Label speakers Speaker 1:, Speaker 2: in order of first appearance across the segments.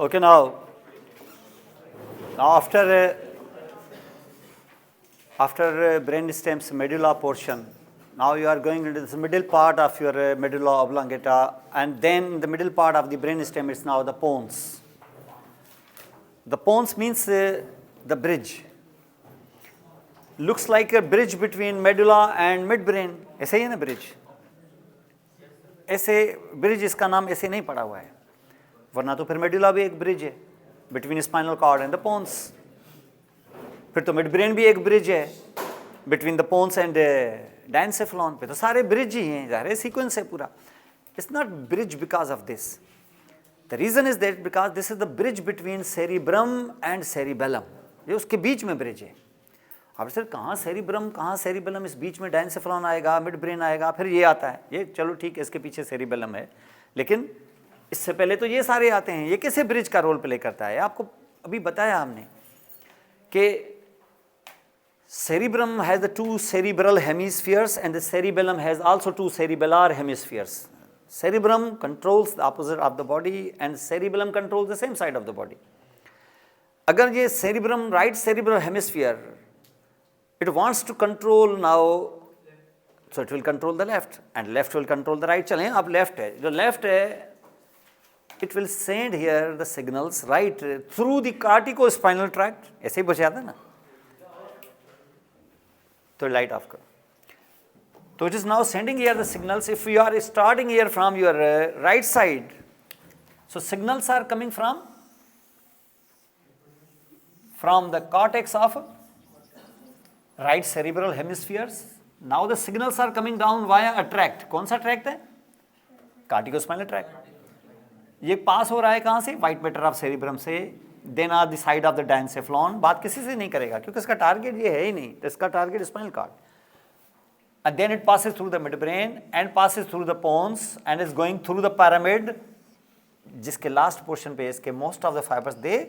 Speaker 1: Okay, now after brain stem's medulla portion, now you are going into this middle part of your medulla oblongata, and then the middle part of the brain stem is now the pons. The pons means the bridge. Looks like a bridge between medulla and midbrain. ऐसे ही है ना bridge? ऐसे bridge इसका नाम ऐसे नहीं पड़ा हुआ है, वरना तो फिर medulla भी एक bridge है between spinal cord and the pons. फिर तो midbrain भी एक bridge है between the pons and diencephalon. पे तो सारे bridge ही हैं, सारे sequence है पूरा. It's not bridge because of this. The reason is that because this is the bridge between cerebrum and cerebellum. ये उसके बीच में bridge है. अब सर कहाँ सेरिब्रम कहाँ सेरिबेलम, इस बीच में डायनसेफलॉन आएगा, मिड ब्रेन आएगा, फिर ये आता है, ये चलो ठीक है, इसके पीछे सेरिबेलम है, लेकिन इससे पहले तो ये सारे आते हैं. ये कैसे ब्रिज का रोल प्ले करता है? आपको अभी बताया हमने कि cerebrum has the 2 cerebral hemispheres and the cerebellum has also 2 cerebellar hemispheres. Cerebrum controls the opposite of the body and cerebellum controls the same side of the body. अगर ये cerebrum, right cerebral hemisphere, it wants to control now, so it will control the left and left will control the right. चलें, अब left है, जो left है, it will send here the signals right through the corticospinal tract. ऐसे ही बच जाता है ना, तो light off करो. So it is now sending here the signals. If you are starting here from your right side, so signals are coming from the cortex of right cerebral hemispheres. Now the signals are coming down via a tract. कौन सा tract है? Corticospinal tract. ये पास हो रहा है कहाँ से? White matter of cerebrum से, then on the side of the diencephalon. बात किसी से नहीं करेगा क्योंकि इसका टारगेट ये है ही नहीं, तो इसका target spinal cord. And then it passes through the midbrain and passes through the pons and is going through the pyramid, जिसके last portion पे इसके most of the fibers they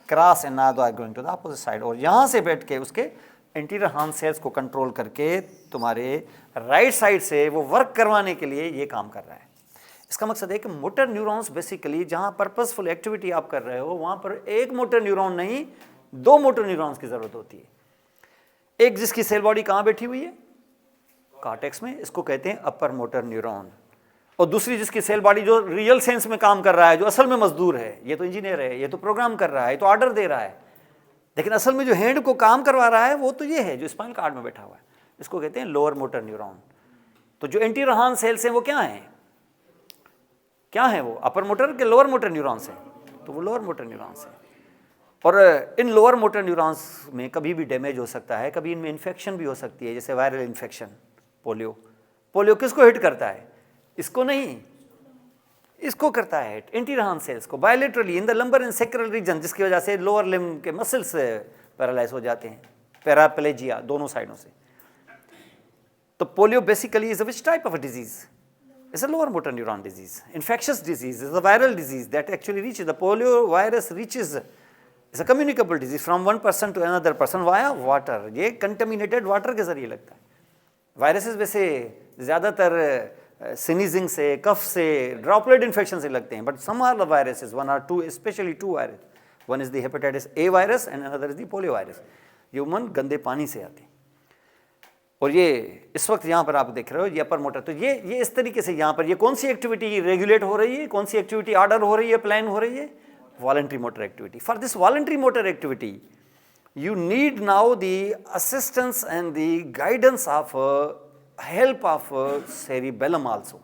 Speaker 1: cross and now they are going to the opposite side. और यहाँ से बैठ के उसके anterior horn cells को कंट्रोल करके तुम्हारे राइट साइड से वो वर्क करवाने के लिए ये काम कर रहा है. इसका मकसद है कि मोटर न्यूरॉन्स बेसिकली जहाँ पर्पसफुल एक्टिविटी आप कर रहे हो वहाँ पर एक मोटर न्यूरॉन नहीं, 2 मोटर न्यूरॉन्स की ज़रूरत होती है. एक जिसकी सेल बॉडी कहाँ बैठी हुई है? कॉर्टेक्स में, इसको कहते हैं अपर मोटर न्यूरॉन. और दूसरी जिसकी सेल बॉडी जो रियल सेंस में काम कर रहा है, जो असल में मजदूर है, ये तो इंजीनियर है, ये तो प्रोग्राम कर रहा है, ये तो ऑर्डर दे रहा है, लेकिन असल में जो हैंड को काम करवा रहा है वो तो ये है जो स्पाइनल कॉर्ड में बैठा हुआ है. इसको कहते हैं लोअर मोटर न्यूरॉन. तो जो एंटीरियर हॉर्न सेल्स हैं वो क्या हैं? क्या है वो? अपर मोटर के लोअर मोटर न्यूरॉन्स हैं, तो वो लोअर मोटर न्यूरॉन्स हैं. और इन लोअर मोटर न्यूरॉन्स में कभी भी डैमेज हो सकता है, कभी इनमें इन्फेक्शन भी हो सकती है, जैसे वायरल इन्फेक्शन, पोलियो किसको हिट करता है? इसको नहीं, इसको करता है हिट एंटीरियर हॉर्न सेल्स को bilaterally in the lumbar and sacral region, जिसकी वजह से लोअर लिम्ब के मसल्स पैरालाइज हो जाते हैं, पैराप्लेजिया दोनों साइडों से. तो polio basically is a which type of a disease? It's a lower motor neuron disease, infectious disease, is a viral disease that actually reaches the polio virus reaches, it's a communicable disease from one person to another person via water. ये contaminated water के जरिए लगता है. Viruses वैसे ज़्यादातर sneezing से, कफ से, droplet infection से लगते हैं, but some are the viruses, 1 or 2, specially 2 virus. One is the hepatitis A virus and another is the polio virus. ये उमन गंदे पानी से आते हैं. और ये इस वक्त यहाँ पर आप देख रहे हो ये अपर मोटर. तो ये इस तरीके से यहाँ पर ये कौन सी एक्टिविटी रेगुलेट हो रही है, कौन सी एक्टिविटी ऑर्डर हो रही है, प्लान हो रही है? Voluntary motor activity. For this voluntary motor activity you need now the assistance and the guidance of help of cerebellum also.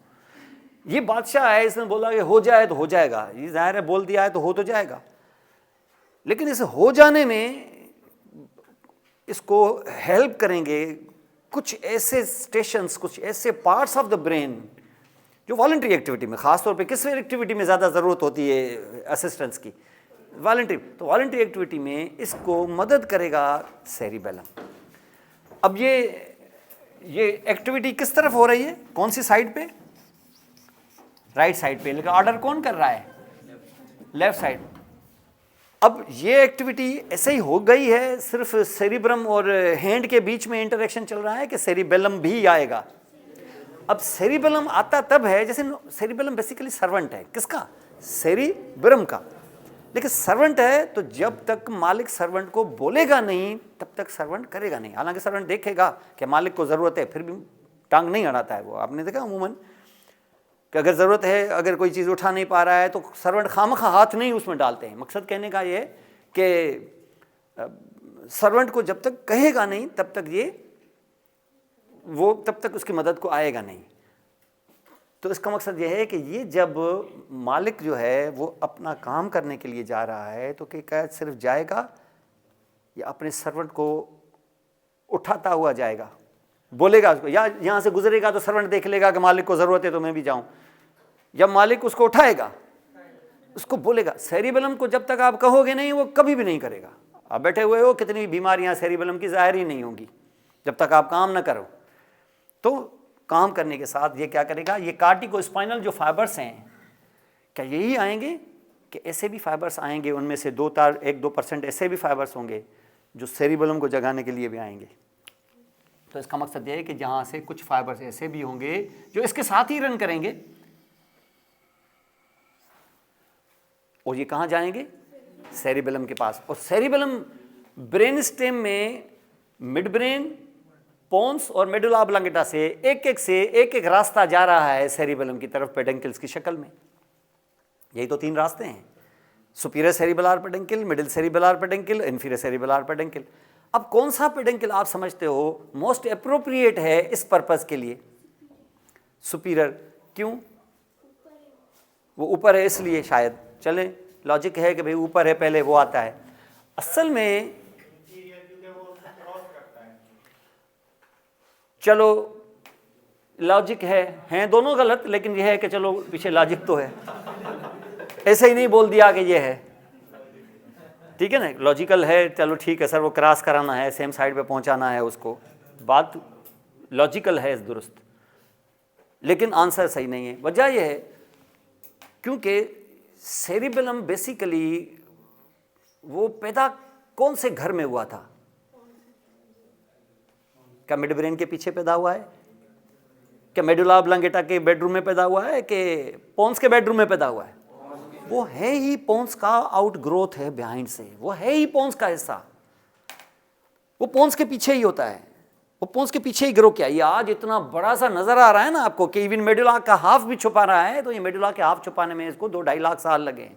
Speaker 1: ये बादशाह है, इसने बोला कि हो जाए तो हो जाएगा, ये जाहिर है बोल दिया है तो हो तो जाएगा, लेकिन इसे हो जाने में इसको हेल्प करेंगे कुछ ऐसे स्टेशंस, कुछ ऐसे पार्ट्स ऑफ द ब्रेन जो वॉलंटरी एक्टिविटी में, खासतौर पे किस एक्टिविटी में ज़्यादा ज़रूरत होती है असिस्टेंस की? वॉलंटरी. तो वॉलंटरी एक्टिविटी में इसको मदद करेगा सेरिबेलम. अब ये एक्टिविटी किस तरफ हो रही है, कौन सी साइड पे? राइट साइड पे, लेकिन ऑर्डर कौन कर रहा है? Left side. अब ये एक्टिविटी ऐसे ही हो गई है, सिर्फ सेरिब्रम और हैंड के बीच में इंटरेक्शन चल रहा है कि सेरिबेलम भी आएगा? अब सेरिबेलम आता तब है, जैसे सेरिबेलम बेसिकली सर्वेंट है किसका? सेरिब्रम का. लेकिन सर्वेंट है तो जब तक मालिक सर्वेंट को बोलेगा नहीं तब तक सर्वेंट करेगा नहीं। हालांकि सर्वेंट देखेगा कि मालिक को ज़रूरत है, फिर भी टांग नहीं अड़ाता है वो। आपने देखा अमूमन कि अगर ज़रूरत है, अगर कोई चीज़ उठा नहीं पा रहा है तो सर्वेंट खामखा हाथ नहीं उसमें डालते हैं। मकसद कहने का ये कि सर्वेंट को जब तक कहेगा नहीं तब तक उसकी मदद को आएगा नहीं। तो इसका मकसद यह है कि ये जब मालिक जो है वो अपना काम करने के लिए जा रहा है तो क्या सिर्फ जाएगा या अपने सर्वेंट को उठाता हुआ जाएगा, बोलेगा उसको, या यहाँ से गुजरेगा तो सर्वेंट देख लेगा कि मालिक को ज़रूरत है तो मैं भी जाऊँ, जब मालिक उसको उठाएगा उसको बोलेगा। सेरिबेलम को जब तक आप कहोगे नहीं वो कभी भी नहीं करेगा। आप बैठे हुए हो, कितनी बीमारियाँ सेरिबेलम की ज़ाहिर ही नहीं होंगी जब तक आप काम ना करो। तो काम करने के साथ ये क्या करेगा, ये कार्टिकोस्पाइनल जो फाइबर्स हैं क्या यही आएंगे कि ऐसे भी फाइबर्स आएंगे, उनमें से 1-2% ऐसे भी फाइबर्स होंगे जो सेरिबेलम को जगाने के लिए भी आएंगे। तो इसका मकसद ये है कि जहाँ से कुछ फाइबर्स ऐसे भी होंगे जो इसके साथ ही रन करेंगे और ये कहाँ जाएंगे, सेरिबेलम के पास। और सेरिबेलम ब्रेन स्टेम में मिड ब्रेन, पोन्स और मेडुला ऑब्लांगेटा से एक रास्ता जा रहा है सेरिबेलम की तरफ पेडंकल्स की शक्ल में। यही तो 3 रास्ते हैं, superior cerebellar peduncle, middle cerebellar peduncle, inferior cerebellar peduncle. अब कौन सा पेडंकल आप समझते हो मोस्ट एप्रोप्रिएट है इस पर्पस के लिए? सुपीरियर। क्यों? वो ऊपर है इसलिए शायद, चले लॉजिक है कि भाई ऊपर है पहले वो आता है। असल में चलो लॉजिक है दोनों गलत, लेकिन यह है कि चलो पीछे लॉजिक तो है, ऐसे ही नहीं बोल दिया कि ये है, ठीक है ना, लॉजिकल है, चलो ठीक है सर, वो क्रॉस कराना है, सेम साइड पे पहुंचाना है उसको, बात लॉजिकल है दुरुस्त, लेकिन आंसर सही नहीं है। वजह यह है क्योंकि सेरिबेलम बेसिकली वो पैदा कौन से घर में हुआ था? क्या मिड ब्रेन के पीछे पैदा हुआ है? क्या मेडुला ऑब्लांगेटा के बेडरूम में पैदा हुआ है कि पोन्स के बेडरूम में पैदा हुआ है? वो है ही पोन्स का आउट ग्रोथ है बिहाइंड से, वो है ही पोन्स का हिस्सा, वो पोन्स के पीछे ही होता है, वो पोन्स के पीछे ही ग्रो किया। ये आज इतना बड़ा सा नजर आ रहा है ना आपको कि इवन मेडुला का हाफ भी छुपा रहा है, तो ये मेडुला के हाफ छुपाने में इसको 2-2.5 लाख साल लगे हैं।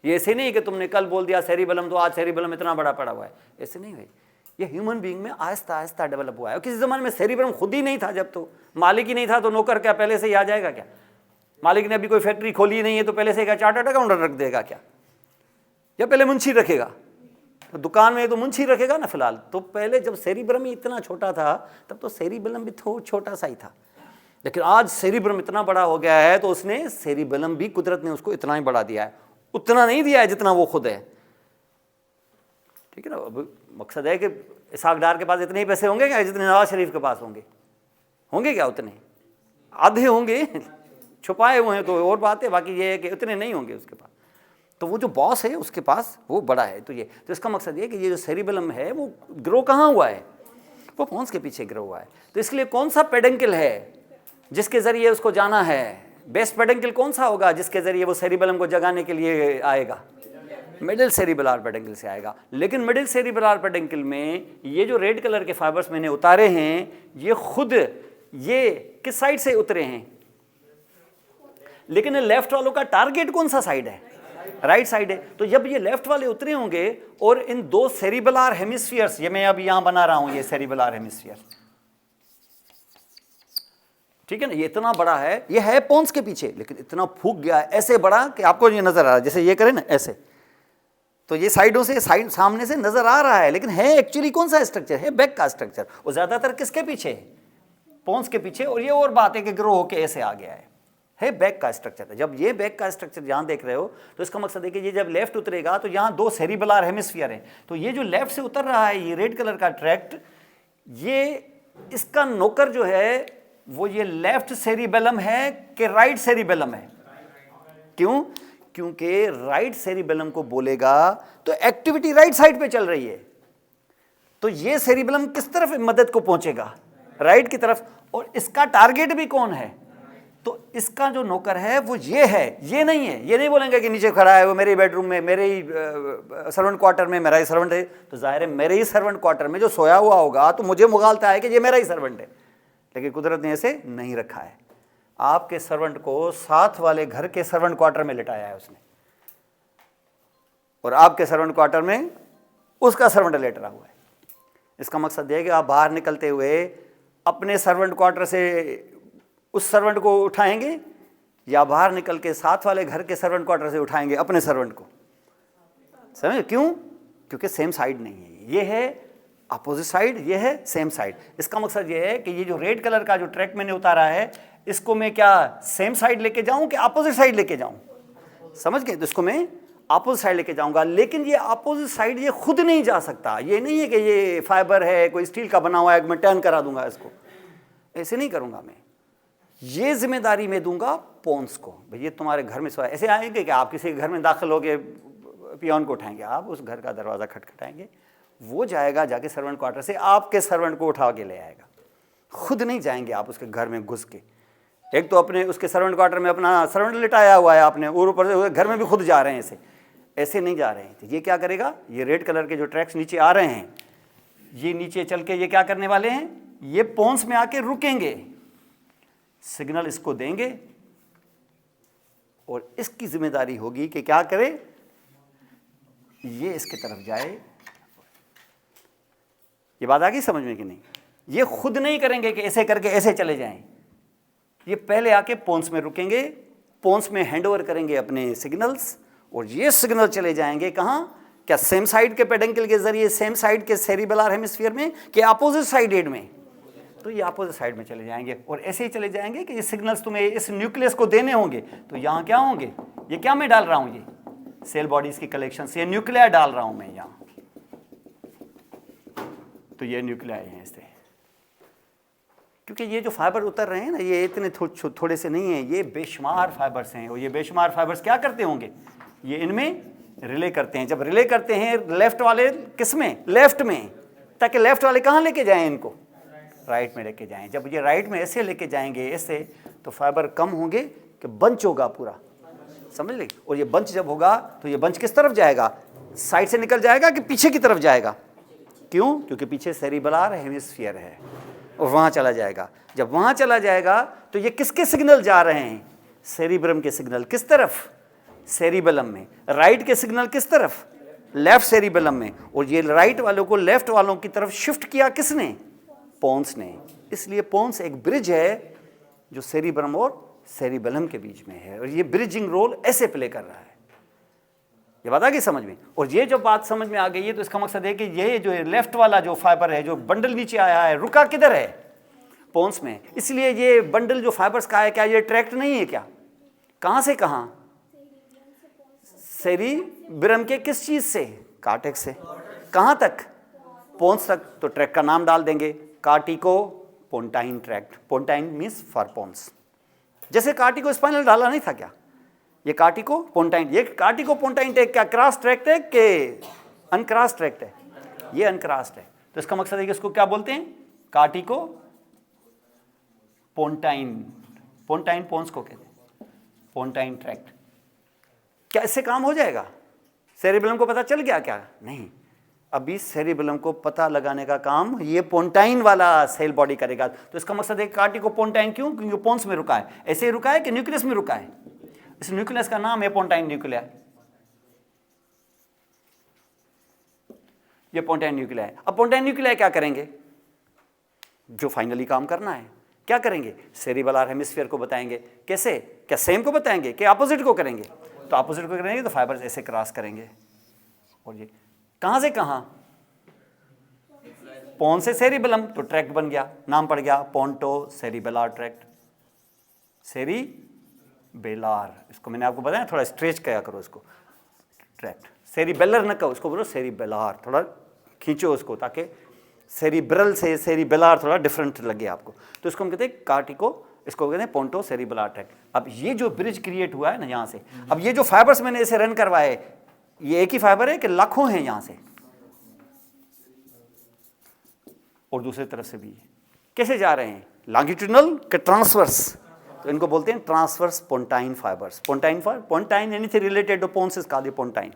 Speaker 1: ये ऐसे नहीं कि तुमने कल बोल दिया सेरिबेलम तो आज सेरिबेलम इतना बड़ा पड़ा हुआ है, ऐसे नहीं भाई। ये ह्यूमन बीइंग में आहिस्ता आहिस्ता डेवलप हुआ है। किसी ज़माने में सेरिबेलम खुद ही नहीं था, जब तो मालिक ही नहीं था तो नौकर क्या पहले से ही आ जाएगा क्या? मालिक ने अभी कोई फैक्ट्री खोली नहीं है तो पहले से क्या चार्टर्ड अकाउंटेंट रख देगा क्या? या पहले मुंशी रखेगा? तो दुकान में तो मुंशी रखेगा ना फिलहाल। तो पहले जब सेरिबेलम ही इतना छोटा था तब तो सेरिबेलम भी छोटा सा ही था, लेकिन आज सेरिबेलम इतना बड़ा हो गया है तो उसने सेरिबेलम भी कुदरत ने उसको इतना ही बढ़ा दिया है, उतना नहीं दिया है जितना वो खुद है, ठीक है ना। अब मकसद है कि इसहाक डार के पास इतने ही पैसे होंगे क्या जितने नवाज शरीफ के पास होंगे क्या? उतने आधे होंगे, छुपाए हुए हैं तो और बात है, बाकी ये है कि उतने नहीं होंगे उसके पास। तो वो जो बॉस है उसके पास वो बड़ा है। तो इसका मकसद ये कि ये जो सेरिबेलम है वो ग्रो कहाँ हुआ है? वो पोन्स के पीछे ग्रो हुआ है। तो इसलिए कौन सा पेडंकल है जिसके ज़रिए उसको जाना है? बेस्ट पेडंकल कौन सा होगा जिसके ज़रिए वो सेरिबेलम को जगाने के लिए आएगा? मिडिल सेरिबेलर पेडंकल से आएगा। लेकिन मिडिल सेरिबेलर पेडंकल में ये जो रेड कलर के फाइबर्स मैंने उतारे हैं ये खुद ये किस साइड से उतरे हैं? लेकिन लेफ्ट वालों का टारगेट कौन सा साइड है? राइट साइड है। तो जब ये लेफ्ट वाले उतरे होंगे और इन 2 सेरिबेलर हेमिस्फीयर्स, ये मैं अभी यहां बना रहा हूं, ये सेरिबेलर हेमिस्फीयर, ठीक है ना, ये इतना बड़ा है, ये है पोन्स के पीछे, लेकिन इतना फूक गया है ऐसे बड़ा कि आपको ये नजर आ रहा है, जैसे ये करें ना ऐसे, तो ये साइडों से सामने से नजर आ रहा है, लेकिन है एक्चुअली कौन सा स्ट्रक्चर है? बैक का स्ट्रक्चर। और ज्यादातर किसके पीछे है? पोन्स के पीछे। और ये और बात है कि ग्रो होके ऐसे आ गया है बैक का स्ट्रक्चर है। जब ये बैक का स्ट्रक्चर यहां देख रहे हो तो इसका मकसद है कि ये जब लेफ्ट उतरेगा तो यहां 2 सेरिबेलर हेमिस्फीयर है। तो ये जो लेफ्ट से उतर रहा है ये रेड कलर का ट्रैक्ट, ये इसका नौकर जो है वो ये लेफ्ट सेरिबेलम है कि राइट सेरिबेलम है? क्यों? क्योंकि राइट सेरिबेलम को बोलेगा तो एक्टिविटी राइट साइड पे चल रही है, तो ये सेरिबेलम किस तरफ मदद को पहुंचेगा? राइट की तरफ। और इसका टारगेट भी कौन है? तो इसका जो नौकर है वो ये है, ये नहीं है। ये नहीं बोलेंगे कि नीचे खड़ा है वो मेरे बेडरूम में, मेरे ही सर्वेंट क्वार्टर में मेरा ही सर्वेंट है, तो जाहिर है मेरे ही सर्वेंट क्वार्टर में जो सोया हुआ होगा तो मुझे मुगालता है कि ये मेरा ही सर्वेंट है। लेकिन कुदरत ने ऐसे नहीं रखा है। आपके सर्वेंट को साथ वाले घर के सर्वेंट क्वार्टर में लिटाया है उसने, और आपके सर्वेंट क्वार्टर में उसका सर्वेंट लेटा हुआ है। इसका मकसद यह है कि आप बाहर निकलते हुए अपने सर्वेंट क्वार्टर से उस सर्वेंट को उठाएंगे, या बाहर निकल के साथ वाले घर के सर्वेंट क्वार्टर से उठाएंगे अपने सर्वेंट को। समझे क्यों? क्योंकि सेम साइड नहीं है। ये है अपोजिट साइड, ये है सेम साइड। इसका मकसद ये है कि ये जो रेड कलर का जो ट्रैक मैंने उतारा है, इसको मैं क्या सेम साइड लेके जाऊं कि अपोजिट साइड लेके जाऊं? समझ गए? तो इसको मैं अपोजिट साइड लेके जाऊंगा। लेकिन ये अपोजिट साइड ये खुद नहीं जा सकता। ये नहीं है कि ये फाइबर है, कोई स्टील का बना हुआ है, मैं टर्न करा दूंगा इसको, ऐसे नहीं करूंगा मैं। ये जिम्मेदारी मैं दूंगा पोन्स को। भैया तुम्हारे घर में सोया, ऐसे आएंगे कि आप किसी के घर में दाखिल होके पियोन को उठाएंगे, आप उस घर का दरवाज़ा खटखटाएंगे, वो जाएगा जाके सर्वेंट क्वार्टर से आपके सर्वेंट को उठा के ले आएगा। खुद नहीं जाएंगे आप उसके घर में घुस के। एक तो अपने उसके सर्वेंट क्वार्टर में अपना सर्वेंट लिटाया हुआ है आपने, और ऊपर से घर में भी खुद जा रहे हैं, ऐसे नहीं जा रहे हैं। तो ये क्या करेगा? ये रेड कलर के जो ट्रैक्स नीचे आ रहे हैं, ये नीचे चल के ये क्या करने वाले हैं? ये पोन्स में आके रुकेंगे, सिग्नल इसको देंगे, और इसकी जिम्मेदारी होगी कि क्या करे, ये इसकी तरफ जाए। ये बात आ गई समझ में कि नहीं? ये खुद नहीं करेंगे कि ऐसे करके ऐसे चले जाएं। ये पहले आके पोन्स में रुकेंगे, पोन्स में हैंडओवर करेंगे अपने सिग्नल्स, और ये सिग्नल चले जाएंगे कहाँ? क्या सेम साइड के पेडेंकल के जरिए, सेम साइड के सेरिबेलर हेमिस्फीयर में, कि अपोजिट साइड में? तो ये अपोजिट साइड में चले जाएंगे, और ऐसे ही चले जाएंगे कि ये सिग्नल्स तुम्हें इस न्यूक्लियस को देने होंगे। तो यहाँ क्या होंगे? ये क्या मैं डाल रहा हूँ? ये सेल बॉडीज की कलेक्शन से ये न्यूक्लिया डाल रहा हूँ मैं यहाँ। तो ये न्यूक्लिया हैं इससे, क्योंकि ये जो फाइबर उतर रहे हैं ना, ये इतने थोड़े से नहीं है, ये बेशुमार फाइबर्स हैं। और ये बेशुमार फाइबर्स क्या करते होंगे? ये इनमें रिले करते हैं। जब रिले करते हैं लेफ्ट वाले किस में? लेफ्ट में, ताकि लेफ्ट वाले कहाँ लेके जाएं इनको? राइट में लेके जाएं। जब ये राइट में ऐसे लेके जाएंगे ऐसे, तो फाइबर कम होंगे कि बंच होगा पूरा, समझ ले। और ये बंच जब होगा तो ये बंच किस तरफ जाएगा? साइड से निकल जाएगा कि पीछे की तरफ जाएगा? क्यों? क्योंकि पीछे सेरिबेलर हेमिस्फीयर है, और वहाँ चला जाएगा। जब वहाँ चला जाएगा तो ये किसके सिग्नल जा रहे हैं? सेरिब्रम के सिग्नल। किस तरफ? सेरिबेलम में। राइट के सिग्नल किस तरफ? लेफ्ट सेरिबेलम में। और ये राइट वालों को लेफ्ट वालों की तरफ शिफ्ट किया किसने? पोन्स ने। इसलिए पोन्स एक ब्रिज है जो सेरिब्रम और सेरिबेलम के बीच में है, और ये ब्रिजिंग रोल ऐसे प्ले कर रहा है। ये बात आ गई समझ में? और ये जब बात समझ में आ गई है तो इसका मकसद है कि ये जो लेफ्ट वाला जो फाइबर है, जो बंडल नीचे आया है, रुका किधर है? पोन्स में। इसलिए ये बंडल जो फाइबर्स का है, क्या ये ट्रैक्ट नहीं है क्या? कहाँ से कहाँ? सेरिब्रम के किस चीज से? कार्टेक्स से। कहाँ तक? पोन्स तक। तो ट्रैक का नाम डाल देंगे corticopontine tract. Pontine means for pons. जैसे कार्टिको स्पाइनल डाला नहीं था क्या? ये कार्टिको पोन्टाइन, ये कार्टिको पोन्टाइन ट्रैक्ट क्या क्रॉस ट्रैक्ट है कि अनक्रॉस ट्रैक्ट है? ये अनक्रॉस्ड है। तो इसका मकसद है कि इसको क्या बोलते हैं? कार्टिको पोन्टाइन। पोन्टाइन पोन्स को कहते हैं, पोन्टाइन ट्रैक्ट। क्या इससे काम हो जाएगा? सेरिबेलम को पता चल गया क्या? नहीं, अभी सेरिबेलम को पता लगाने का काम ये पोन्टाइन वाला सेल बॉडी करेगा। तो इसका मकसद है कार्टिको पोन्टाइन। क्यों? क्योंकि पोन्स में रुका है। ऐसे ही रुका है कि न्यूक्लियस में रुका है? इस न्यूक्लियस का नाम है पोन्टाइन न्यूक्लिया। ये पोन्टाइन न्यूक्लिया है। अब पोन्टाइन न्यूक्लिया क्या करेंगे? जो फाइनली काम करना है क्या करेंगे? सेरिबेलर हेमिस्फीयर को बताएंगे। कैसे? क्या सेम को बताएंगे कि अपोजिट को करेंगे? तो अपोजिट को करेंगे तो फाइबर्स ऐसे क्रॉस करेंगे। और ये कहां से कहां? पोन से सेरिबेलम, तो ट्रैक्ट बन गया, नाम पड़ गया पोन्टो सेरिबेलर ट्रैक्ट। सेरिबेलर, इसको मैंने आपको बताया, थोड़ा स्ट्रेच किया करो इसको। ट्रैक्ट सेरिबेलर न कहो, उसको बोलो सेरिबेलर, थोड़ा खींचो उसको, ताकि सेरिब्रल से सेरिबेलर थोड़ा डिफरेंट लगे आपको। तो इसको हम कहते हैं कार्टिको, इसको कहते हैं पोन्टो सेरिबेलर ट्रैक्ट। अब ये जो ब्रिज क्रिएट हुआ है ना यहाँ से, अब ये जो फाइबर्स मैंने ऐसे रन करवाए, ये एक ही फाइबर है कि लाखों हैं यहाँ से, और दूसरी तरफ से भी कैसे जा रहे हैं? लॉन्गिट्यूडनल के ट्रांसवर्स? तो इनको बोलते हैं transverse pontine fibres. Pontine anything related to pons is called pontine.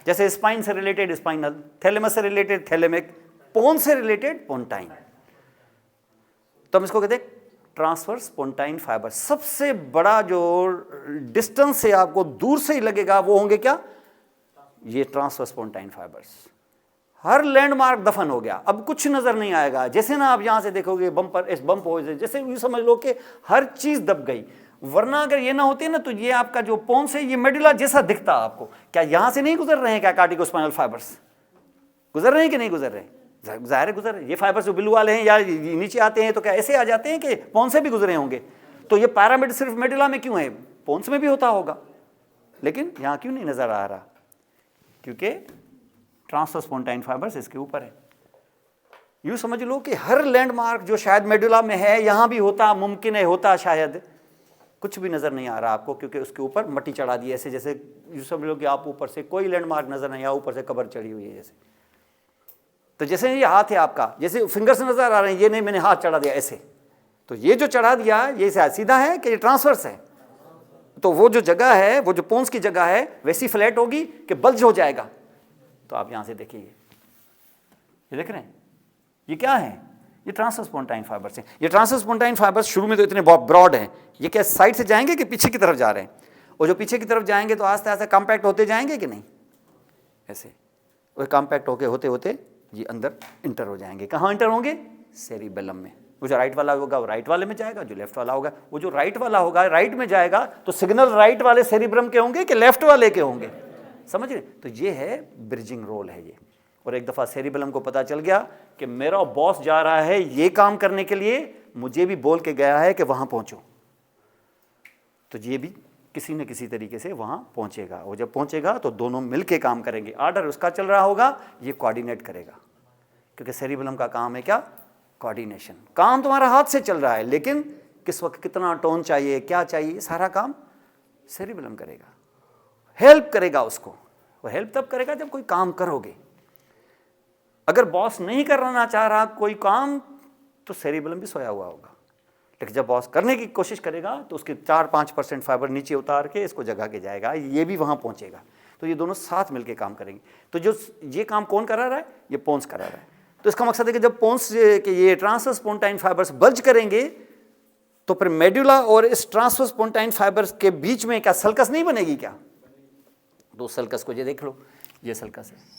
Speaker 1: जैसे स्पाइन से रिलेटेड स्पाइनल, थैलेमस से रिलेटेड थैलेमिक, पोन से रिलेटेड पोंटाइन। तो हम इसको कहते हैं ट्रांसवर्स पोंटाइन फाइबर। सबसे बड़ा जो डिस्टेंस से आपको दूर से ही लगेगा वो होंगे क्या, ये ट्रांसवर्स पोंटाइन फाइबर्स। हर लैंडमार्क दफन हो गया, अब कुछ नजर नहीं आएगा। जैसे ना आप यहां से देखोगे बम्पर, इस बम्प हो जाए, जैसे यूं समझ लो कि हर चीज दब गई। वरना अगर ये ना होती ना तो ये आपका जो पोन्स है ये मेडुला जैसा दिखता आपको। क्या यहां से नहीं गुजर रहे हैं क्या कार्टिकोस्पाइनल फाइबर्स? गुजर रहे हैं कि नहीं गुजर रहे? जाहिर है गुजर रहे। ये फाइबर्स जो बिल्लू वाले हैं या नीचे आते हैं तो क्या ऐसे आ जाते हैं कि पोन्स से भी गुजरे होंगे? तो ये पैरामिड सिर्फ मेडुला में क्यों है? पोन्स में भी होता होगा, लेकिन यहां क्यों नहीं नजर आ रहा? क्योंकि ट्रांसवर्स पोंटाइन फाइबर्स इसके ऊपर है। यूं समझ लो कि हर लैंडमार्क जो शायद मेडुला में है यहां भी होता, मुमकिन है होता, शायद कुछ भी नजर नहीं आ रहा आपको, क्योंकि उसके ऊपर मट्टी चढ़ा दी ऐसे। जैसे यूं समझ लो कि आप ऊपर से कोई लैंडमार्क नजर नहीं आया, ऊपर से कबर चढ़ी हुई है जैसे। तो जैसे ये हाथ है आपका, जैसे फिंगर से नजर आ रहे हैं, ये नहीं मैंने हाथ चढ़ा दिया ऐसे, तो ये जो चढ़ा दिया ये सीधा है कि ये ट्रांसवर्स है? तो वो जो जगह है, वो जो पोन्स की जगह है वैसी फ्लैट होगी कि बल्ज हो जाएगा। तो आप यहां से देखिए, ये देख रहे हैं ये क्या है? ये ट्रांसवर्स पोंटाइन फाइबर्स हैं। ये ट्रांसवर्स पोंटाइन फाइबर्स शुरू में तो इतने बहुत ब्रॉड हैं, ये क्या साइड से जाएंगे कि पीछे की तरफ जा रहे हैं? और जो पीछे की तरफ जाएंगे तो आस्ते आस्ते कॉम्पैक्ट होते जाएंगे कि नहीं? ऐसे वो कॉम्पैक्ट होते होते ये अंदर इंटर हो जाएंगे। कहाँ इंटर होंगे? सेरिबेलम में। वो जो राइट वाला होगा वो राइट वाले में जाएगा, जो लेफ्ट वाला होगा वो जो राइट वाला होगा राइट में जाएगा। तो सिग्नल राइट वाले सेरिब्रम के होंगे कि लेफ्ट वाले के होंगे? समझ रहे? तो ये है ब्रिजिंग रोल है ये। और एक दफ़ा सेरिबेलम को पता चल गया कि मेरा बॉस जा रहा है ये काम करने के लिए, मुझे भी बोल के गया है कि वहाँ पहुँचो, तो ये भी किसी न किसी तरीके से वहाँ पहुँचेगा। और जब पहुँचेगा तो दोनों मिल के काम करेंगे। आर्डर उसका चल रहा होगा, ये कोऑर्डिनेट करेगा, क्योंकि सेरिबेलम का काम है क्या? कोऑर्डिनेशन। काम तुम्हारा हाथ से चल रहा है, लेकिन किस वक्त कितना टोन चाहिए, क्या चाहिए, सारा काम सेरिबेलम करेगा, हेल्प करेगा उसको। वो हेल्प तब करेगा जब कोई काम करोगे। अगर बॉस नहीं करना चाह रहा कोई काम तो सेरिबेलम भी सोया हुआ होगा, लेकिन जब बॉस करने की कोशिश करेगा तो उसके 4-5% फाइबर नीचे उतार के इसको जगा के जाएगा, ये भी वहाँ पहुँचेगा। तो ये दोनों साथ मिलकर काम करेंगे। तो जो ये काम कौन करा रहा है? ये पोन्स करा रहा है। तो इसका मकसद है कि जब पोन्स के ये ट्रांसवर्स पोंटाइन फाइबर्स बल्ज करेंगे तो फिर मेडुला और इस ट्रांसवर्स पोंटाइन फाइबर्स के बीच में क्या सल्कस नहीं बनेगी क्या? दो सल्कस को ये देख लो, ये सल्कस है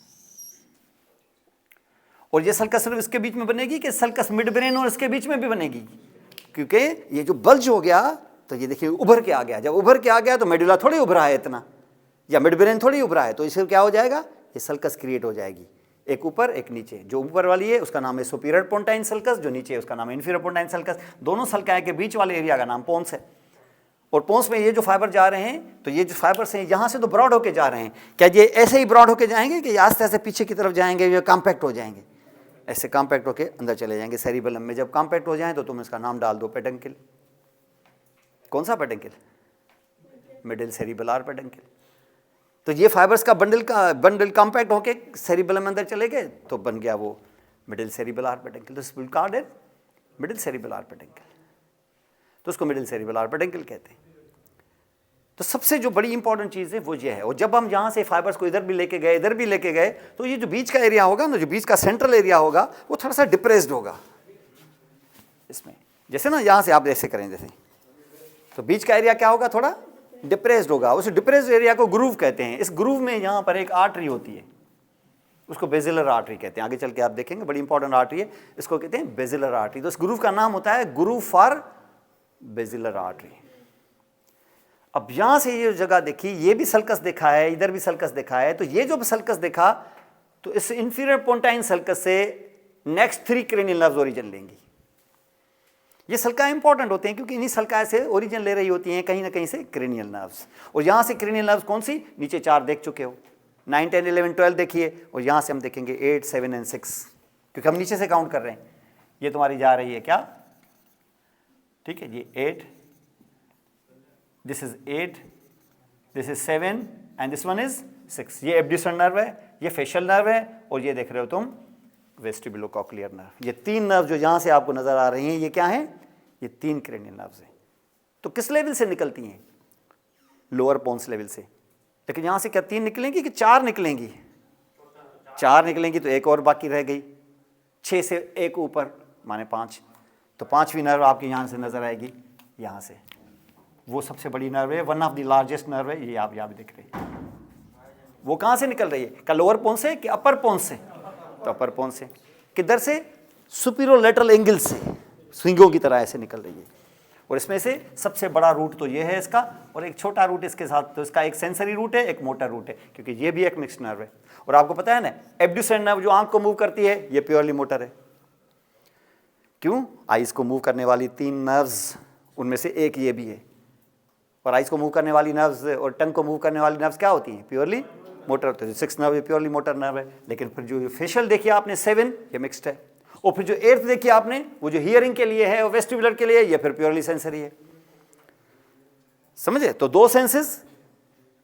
Speaker 1: और ये सल्कस सिर्फ इसके बीच में बनेगी कि सल्कस मिड ब्रेन और इसके बीच में भी बनेगी? क्योंकि ये जो बल्ज हो गया तो ये देखिए उभर के आ गया। जब उभर के आ गया तो मेडुला थोड़ी उभरा है इतना, या मिड ब्रेन थोड़ी उभरा है, तो इससे क्या हो जाएगा? ये सल्कस क्रिएट हो जाएगी, एक ऊपर एक नीचे। जो ऊपर वाली है उसका नाम है सुपीरियर पोंटाइन सल्कस, जो नीचे है उसका नाम है इंफीरियर पोंटाइन सल्कस। दोनों सल्काए के बीच वाले एरिया का नाम पोन्स है। और पोन्स में ये जो फाइबर जा रहे हैं, तो ये जो फाइबर्स हैं यहाँ से तो ब्रॉड होके जा रहे हैं। क्या ये ऐसे ही ब्रॉड होके जाएंगे कि आस्ते आस्ते पीछे की तरफ जाएंगे, ये कॉम्पैक्ट हो जाएंगे? ऐसे कॉम्पैक्ट होके अंदर चले जाएंगे सेरिबेलम में। जब कॉम्पैक्ट हो जाएं तो तुम इसका नाम डाल दो पेडंकल। कौन सा पेडंकल? Middle cerebellar peduncle. तो ये फाइबर्स का बंडल कॉम्पैक्ट होके सेरिबेलम में अंदर चले गए तो बन गया वो मिडिल सेरिबेलर पेडंकल। तो इसको कॉल्ड है मिडिल सेरिबेलर पेडंकल, तो उसको मिडिल सेरिबेलर पेडंकल कहते हैं। तो सबसे जो बड़ी इंपॉर्टेंट चीज़ है वो ये है। और जब हम यहाँ से फाइबर्स को इधर भी लेके गए, इधर भी लेके गए, तो ये जो बीच का एरिया होगा ना, जो बीच का सेंट्रल एरिया होगा, वो थोड़ा सा डिप्रेस्ड होगा इसमें। जैसे ना यहाँ से आप ऐसे करें जैसे, तो बीच का एरिया क्या होगा? थोड़ा डिप्रेस्ड होगा। उस डिप्रेस्ड एरिया को ग्रूव कहते हैं। इस ग्रूव में यहाँ पर एक आर्टरी होती है, उसको बेजिलर आर्टरी कहते हैं। आगे चल के आप देखेंगे, बड़ी इंपॉर्टेंट आर्टरी है, इसको कहते हैं बेजिलर आर्टरी। तो इस ग्रूव का नाम होता है ग्रूव फॉर बेजिलर आर्टरी। अब यहां से ये जगह देखी, ये भी सल्कस देखा है, इधर भी सल्कस देखा है, तो ये जो सल्कस देखा तो इस इंफीरियर पोंटाइन सल्कस से नेक्स्ट 3 क्रेनियल नर्व्स ओरिजिन लेंगी। ये सल्का इंपॉर्टेंट होते हैं क्योंकि इन्हीं सल्का से ओरिजिन ले रही होती हैं कहीं ना कहीं से क्रेनियल नर्व्स। और यहां से क्रेनियल नर्व्स कौन सी? नीचे 4 देख चुके हो, 9, 10, 11, 12 देखिए, और यहां से हम देखेंगे 8, 7 एंड 6, क्योंकि हम नीचे से काउंट कर रहे हैं। ये तुम्हारी जा रही है क्या? ठीक है, ये 8, this is 8, this is 7 and this one is 6। ये एब्ड्यूसर नर्व है, ये फेशियल नर्व है, और ये देख रहे हो तुम वेस्टिबुलोकॉक्लियर नर्व। ये 3 नर्व जो यहां से आपको नजर आ रही हैं, ये क्या है? ये 3 क्रेनियल नर्व्स हैं। तो किस लेवल से निकलती हैं? लोअर पोन्स लेवल से। लेकिन यहां से क्या 3 निकलेंगी कि 4 निकलेंगी? 4 निकलेंगी, तो एक और बाकी रह गई, 6 से एक ऊपर माने 5, तो 5वीं नर्व आपकी यहां से नजर आएगी, यहां से। वो सबसे बड़ी नर्व है, one of the largest nerve है, ये आप यहां भी दिख रहे हैं। वो कहां से निकल रही है? क्या लोअर पोन्स से कि अपर पोन्स से? तो अपर पोन्स से। किधर से? सुपीरियर लेटरल एंगल से, स्विंगों की तरह ऐसे निकल रही है। और इसमें से सबसे बड़ा रूट तो ये है इसका, और एक छोटा रूट इसके साथ, तो इसका एक सेंसरी रूट है, एक मोटर रूट है, क्योंकि ये भी एक मिक्स्ड नर्व है। और आपको पता है ना, एब्ड्यूसेंट नर्व जो आंख को मूव करती है, ये प्योरली मोटर है। क्यों? आइज को मूव करने वाली 3 नर्व्स, उनमें से एक ये भी है। और आइज को मूव करने वाली नर्व्स और टंग को मूव करने वाली नर्व्स क्या होती हैं? प्योरली मोटर होती है। 6 नर्व ये प्योरली मोटर नर्व है। लेकिन फिर जो फेशियल देखिए आपने 7, ये मिक्स्ड है। और फिर जो 8th देखिए आपने, वो जो हियरिंग के लिए है और वेस्टिबुलर के लिए, ये फिर प्योरली सेंसरी है। समझे? तो 2 सेंसेस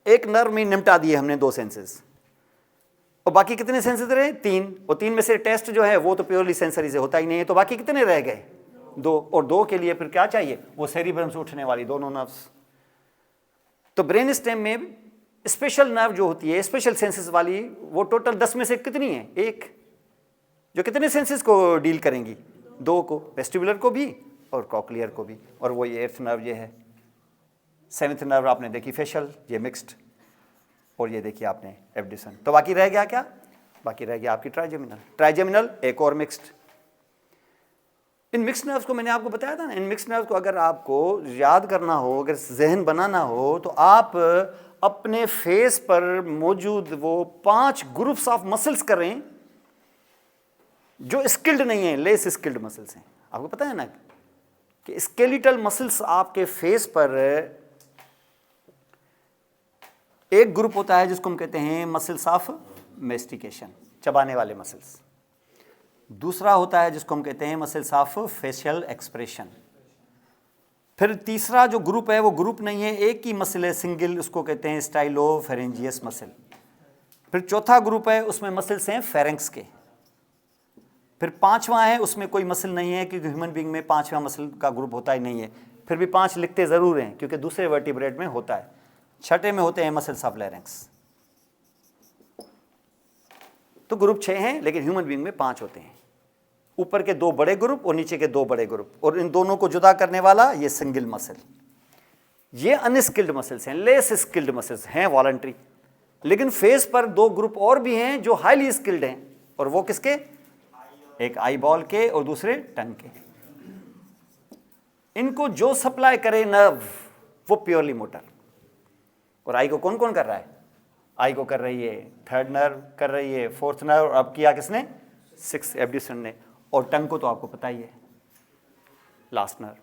Speaker 1: एक नर्व में निपटा दिए हमने, 2 सेंसेस। और बाकी कितने सेंसेस रहे? 3। और 3 में से टेस्ट जो है वो तो प्योरली सेंसरी से होता ही नहीं है, तो बाकी कितने रह गए? 2। और 2 के लिए फिर क्या चाहिए? वो सेरिब्रम से उठने वाली दोनों नर्व्स। तो ब्रेन स्टेम में स्पेशल नर्व जो होती है, स्पेशल सेंसेस वाली, वो टोटल 10 में से कितनी है? 1, जो कितने सेंसेस को डील करेंगी? 2 को, वेस्टिबुलर को भी और कॉक्लियर को भी। और वो ये 8th नर्व ये है। 7th नर्व आपने देखी फेशियल, ये मिक्स्ड। और ये देखिए आपने एब्ड्यूसन। तो बाकी रह गया क्या? बाकी रह गया आपकी ट्राइजेमिनल। ट्राइजेमिनल एक और मिक्स्ड। इन मिक्स्ड नर्व्स को मैंने आपको बताया था ना, इन मिक्स्ड नर्व्स को अगर आपको याद करना हो, अगर जहन बनाना हो, तो आप अपने फेस पर मौजूद वो 5 ग्रुप्स ऑफ मसल्स करें जो स्किल्ड नहीं है, लेस स्किल्ड मसल्स हैं। आपको पता है ना कि स्केलेटल मसल्स आपके फेस पर एक ग्रुप होता है जिसको हम कहते हैं मसल्स ऑफ मेस्टिकेशन, चबाने वाले मसल्स। दूसरा होता है जिसको हम कहते हैं मसल्स ऑफ फेशियल एक्सप्रेशन। फिर तीसरा जो ग्रुप है वो ग्रुप नहीं है, एक ही मसल है, सिंगल, उसको कहते हैं स्टाइलोफेरेंजियस मसल। फिर चौथा ग्रुप है, उसमें मसल्स हैं फेरेंक्स के। फिर 5वां है, उसमें कोई मसल नहीं है, क्योंकि ह्यूमन बीइंग में 5वां मसल का ग्रुप होता ही नहीं है। फिर भी 5 लिखते ज़रूर हैं, क्योंकि दूसरे वर्टिब्रेट में होता है। छठे में होते हैं मसल्स ऑफ लैरिंक्स। तो ग्रुप 6 हैं, लेकिन ह्यूमन बीइंग में 5 होते हैं। ऊपर के 2 बड़े ग्रुप और नीचे के 2 बड़े ग्रुप, और इन दोनों को जुदा करने वाला ये सिंगल मसल। ये अनस्किल्ड मसल्स हैं, लेस स्किल्ड मसल्स हैं, वॉलंटरी। लेकिन फेस पर 2 ग्रुप और भी हैं जो हाईली स्किल्ड हैं, और वो किसके? एक आई बॉल के और दूसरे टंग के। इनको जो सप्लाई करे नर्व, वो प्योरली मोटर। और आई को कौन कौन कर रहा है? आई को कर रही है 3rd नर्व, कर रही है 4th नर्व, अब किया किसने? 6th एब्ड्यूसन ने। और टंग को तो आपको पता ही है, लास्ट नर्व।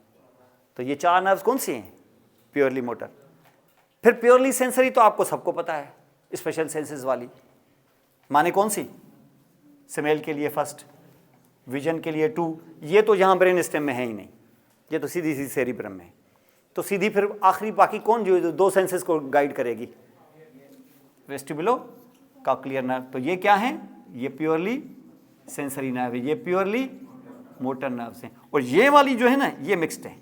Speaker 1: तो ये 4 नर्व्स कौन सी हैं? Purely motor. फिर प्योरली सेंसरी तो आपको सबको पता है, स्पेशल सेंसेस वाली माने कौन सी? स्मेल के लिए 1st, विजन के लिए 2। ये तो यहाँ ब्रेन स्टेम में है ही नहीं, ये तो सीधी सीधी सेरिब्रम में। तो सीधी फिर आखिरी बाकी कौन जो 2 सेंसेस को गाइड करेगी? वेस्टिबुलो कॉक्लियर नर्व। तो ये क्या है? ये प्योरली सेंसरी नर्व है, ये प्योरली मोटर नर्व्स हैं। और ये वाली जो है ना, ये मिक्स्ड है।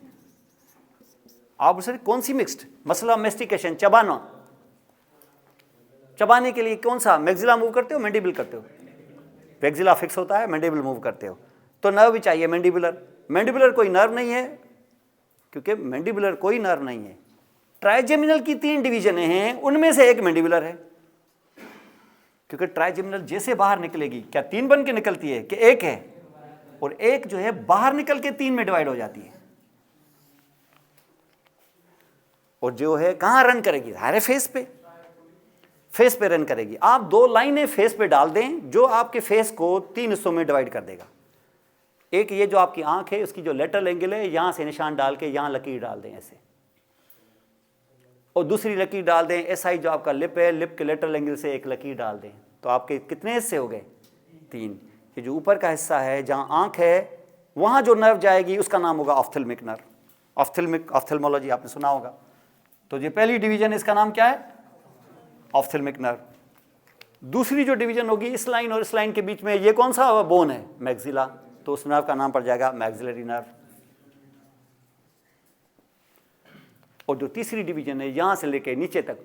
Speaker 1: आप सर कौन सी मिक्स्ड? मसल ऑफ मेस्टिकेशन, चबाना। चबाने के लिए कौन सा? मैक्सिला मूव करते हो, मैंडिबल करते हो? मैक्सिला फिक्स होता है, मैंडिबल मूव करते हो, तो नर्व भी चाहिए मैंडिबुलर। मैंडिबुलर कोई नर्व नहीं है, क्योंकि मैंडिबुलर कोई नर्व नहीं है। ट्राइजेमिनल की 3 डिवीजन हैं, उनमें से एक मैंडिबुलर है, क्योंकि ट्राइजेमिनल जैसे बाहर निकलेगी, क्या 3 बन के निकलती है कि एक है? और एक जो है बाहर निकल के 3 में डिवाइड हो जाती है। और जो है कहां रन करेगी? हमारे फेस पे रन करेगी। आप 2 लाइनें फेस पे डाल दें जो आपके फेस को 3 हिस्सों में डिवाइड कर देगा। एक ये जो आपकी आंख है, उसकी जो लेटरल एंगल है, यहां से निशान डाल के यहां लकीर डाल दें ऐसे, और दूसरी लकीर डाल दें ऐसा ही जो आपका लिप है, लिप के लेटरल एंगल से एक लकीर डाल दें, तो आपके कितने हिस्से हो गए? 3। ये जो ऊपर का हिस्सा है जहां आंख है, वहां जो नर्व जाएगी उसका नाम होगा ऑफ्थेल्मिक नर्व। ऑफ्थेल्मोलॉजी आपने सुना होगा। तो ये पहली डिवीजन, इसका नाम क्या है? ऑफ्थेल्मिक नर्व। दूसरी जो डिवीजन होगी इस लाइन और इस लाइन के बीच में, ये कौन सा बोन है? मैक्सिला, तो उस नर्व का नाम पड़ जाएगा मैक्सिलरी नर्व। और जो तीसरी डिवीजन है यहाँ से लेके नीचे तक,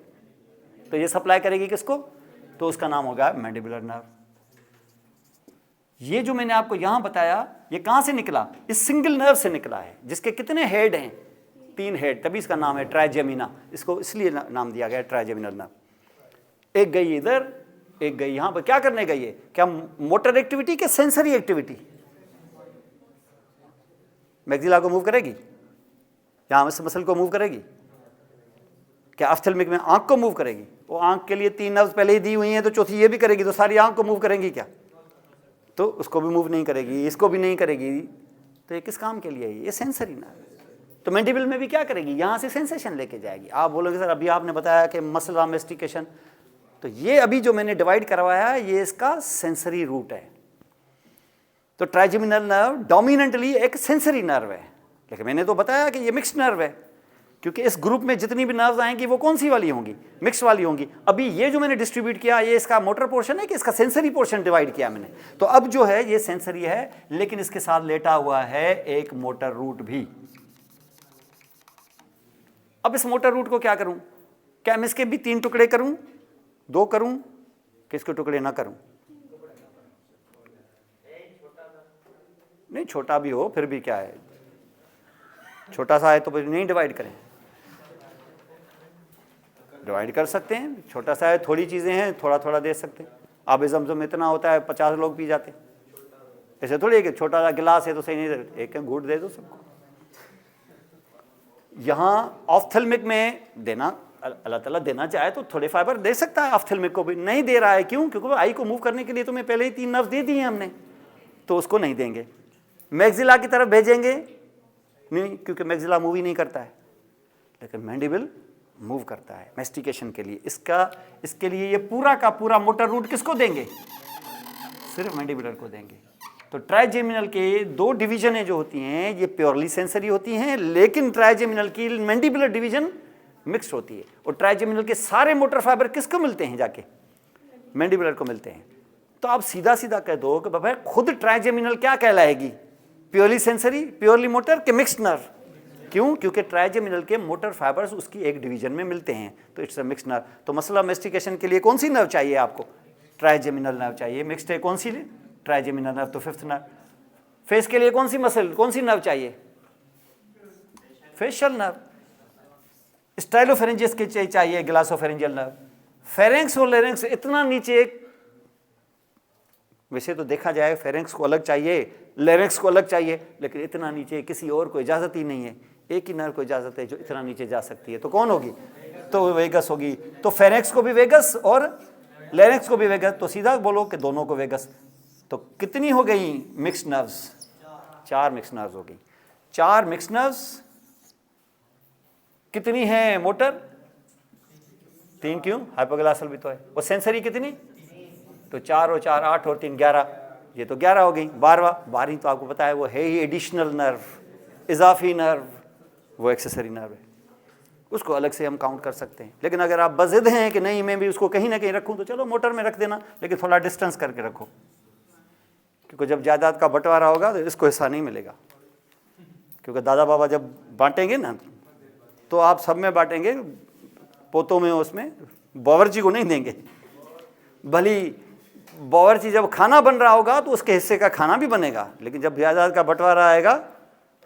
Speaker 1: तो ये सप्लाई करेगी किसको? तो उसका नाम होगा मैंडिबुलर नर्व। ये जो मैंने आपको यहां बताया, ये कहां से निकला? इस सिंगल नर्व से निकला है, जिसके कितने हेड हैं? 3 हेड, तभी इसका नाम है ट्राइजेमिना। इसको इसलिए नाम दिया गया ट्राइजेमिनल नर्व। एक गई इधर, एक गई यहां पर। क्या करने गई है? क्या मोटर एक्टिविटी के सेंसरी एक्टिविटी? मैक्सिला को मूव करेगी, यहां से मसल को मूव करेगी। क्या ऑप्थेल्मिक में आंख को मूव करेगी? वो आंख के लिए 3 नर्व्स पहले ही दी हुई हैं, तो चौथी ये भी करेगी, तो सारी आंख को मूव करेंगी क्या? तो उसको भी मूव नहीं करेगी, इसको भी नहीं करेगी। तो ये किस काम के लिए है? ये सेंसरी नर्व। तो मैंडिबल में भी क्या करेगी? यहाँ से सेंसेशन लेके जाएगी। आप बोलोगे सर अभी आपने बताया कि मसल मास्टिकेशन, तो ये अभी जो मैंने डिवाइड करवाया है ये इसका सेंसरी रूट है। तो ट्राइजेमिनल नर्व डोमिनेंटली एक सेंसरी नर्व है, लेकिन मैंने तो बताया कि ये मिक्स्ड नर्व है, क्योंकि इस ग्रुप में जितनी भी नर्व्स आएंगी वो कौन सी वाली होंगी? मिक्स वाली होंगी। अभी ये जो मैंने डिस्ट्रीब्यूट किया ये इसका मोटर पोर्शन है कि इसका सेंसरी पोर्शन डिवाइड किया मैंने? तो अब जो है ये सेंसरी है, लेकिन इसके साथ लेटा हुआ है एक मोटर रूट भी। अब इस मोटर रूट को क्या करूं? क्या मैं इसके भी 3 टुकड़े करूं, 2 करूं, कि इसके टुकड़े ना करूं? नहीं, छोटा भी हो फिर भी क्या है, छोटा सा है तो फिर नहीं डिवाइड करें? डिवाइड कर सकते हैं, छोटा सा है, थोड़ी चीज़ें हैं, थोड़ा थोड़ा दे सकते हैं। आब ज़मज़म इतना होता है 50 लोग पी जाते हैं, ऐसे थोड़ी है कि छोटा सा गिलास है तो सही नहीं दे, एक घूंट दे दो सबको। यहाँ ऑफ्थेल्मिक में देना, अल्लाह ताला देना चाहे तो थोड़े फाइबर दे सकता है, ऑफ्थेल्मिक को भी नहीं दे रहा है। क्यों? क्योंकि आई को मूव करने के लिए तुम्हें पहले ही 3 नर्व दे दिए हमने, तो उसको नहीं देंगे। मैक्सिला की तरफ भेजेंगे नहीं, क्योंकि मैक्सिला मूव ही नहीं करता है, लेकिन मैंडिबल मूव करता है मैस्टिकेशन के लिए। इसके लिए ये पूरा का पूरा मोटर रूट किसको देंगे? सिर्फ मैंडिबुलर को देंगे। तो ट्राइजेमिनल के 2 डिवीजनें जो होती हैं ये प्योरली सेंसरी होती हैं, लेकिन ट्राइजेमिनल की मैंडिबुलर डिवीजन मिक्स होती है। और ट्राइजेमिनल के सारे मोटर फाइबर किसको मिलते हैं? जाके मैंडिबुलर को मिलते हैं। तो आप सीधा सीधा कह दो कि बाबा खुद ट्राइजेमिनल क्या कहलाएगी? प्योरली सेंसरी, प्योरली मोटर के मिक्स्ड नर्व। क्यों? क्योंकि ट्राइजेमिनल के मोटर फाइबर्स उसकी एक डिवीजन में मिलते हैं, तो इट्स अ मिक्स्ड नर्व। तो मसला मैस्टिकेशन के लिए कौन सी नर्व चाहिए आपको? ट्राइजेमिनल नर्व चाहिए। मिक्स्ड है कौन सी? ट्राइजेमिनल नर्व, तो 5th नर्व। फेस के लिए कौन सी मसल, कौन सी नर्व चाहिए? Facial nerve. स्टाइलोफेरेंजियस के चाहिए ग्लासोफेरेंजियल नर्व। फेरेंक्स और लेरेंक्स इतना नीचे, वैसे तो देखा जाए फेरेंक्स को अलग चाहिए, लेरेंक्स को अलग चाहिए, लेकिन इतना नीचे किसी और को इजाजत ही नहीं है। एक ही नर्व को इजाजत है जो इतना नीचे जा सकती है, तो कौन होगी? तो वेगस होगी। तो फेरेंक्स को भी वेगस और लेरेंक्स को भी वेगस, तो सीधा बोलो कि दोनों को वेगस। तो कितनी हो गई मिक्स्ड नर्व्स? 4 मिक्स्ड नर्व्स हो गई। 4 मिक्स्ड नर्व्स। कितनी है मोटर? 3। क्यों? हाइपोग्लासल भी तो है। और सेंसरी कितनी? तो 4 और 4 8 और 3 11। ये तो 11 हो गई। 12वीं तो आपको पता है वो है ही एडिशनल नर्व, इजाफी नर्व, वो एक्सेसरी नर्व है, उसको अलग से हम काउंट कर सकते हैं। लेकिन अगर आप बज़िद हैं कि नहीं मैं भी उसको कहीं ना कहीं रखूं, तो चलो मोटर में रख देना, लेकिन थोड़ा डिस्टेंस करके रखो, क्योंकि जब जायदाद का बंटवारा होगा तो इसको हिस्सा नहीं मिलेगा। क्योंकि दादा बाबा जब बांटेंगे ना, तो आप सब में बांटेंगे, पोतों में, उसमें बावर्ची को नहीं देंगे। भली बावर्ची जब खाना बन रहा होगा तो उसके हिस्से का खाना भी बनेगा, लेकिन जब जायदाद का बंटवारा आएगा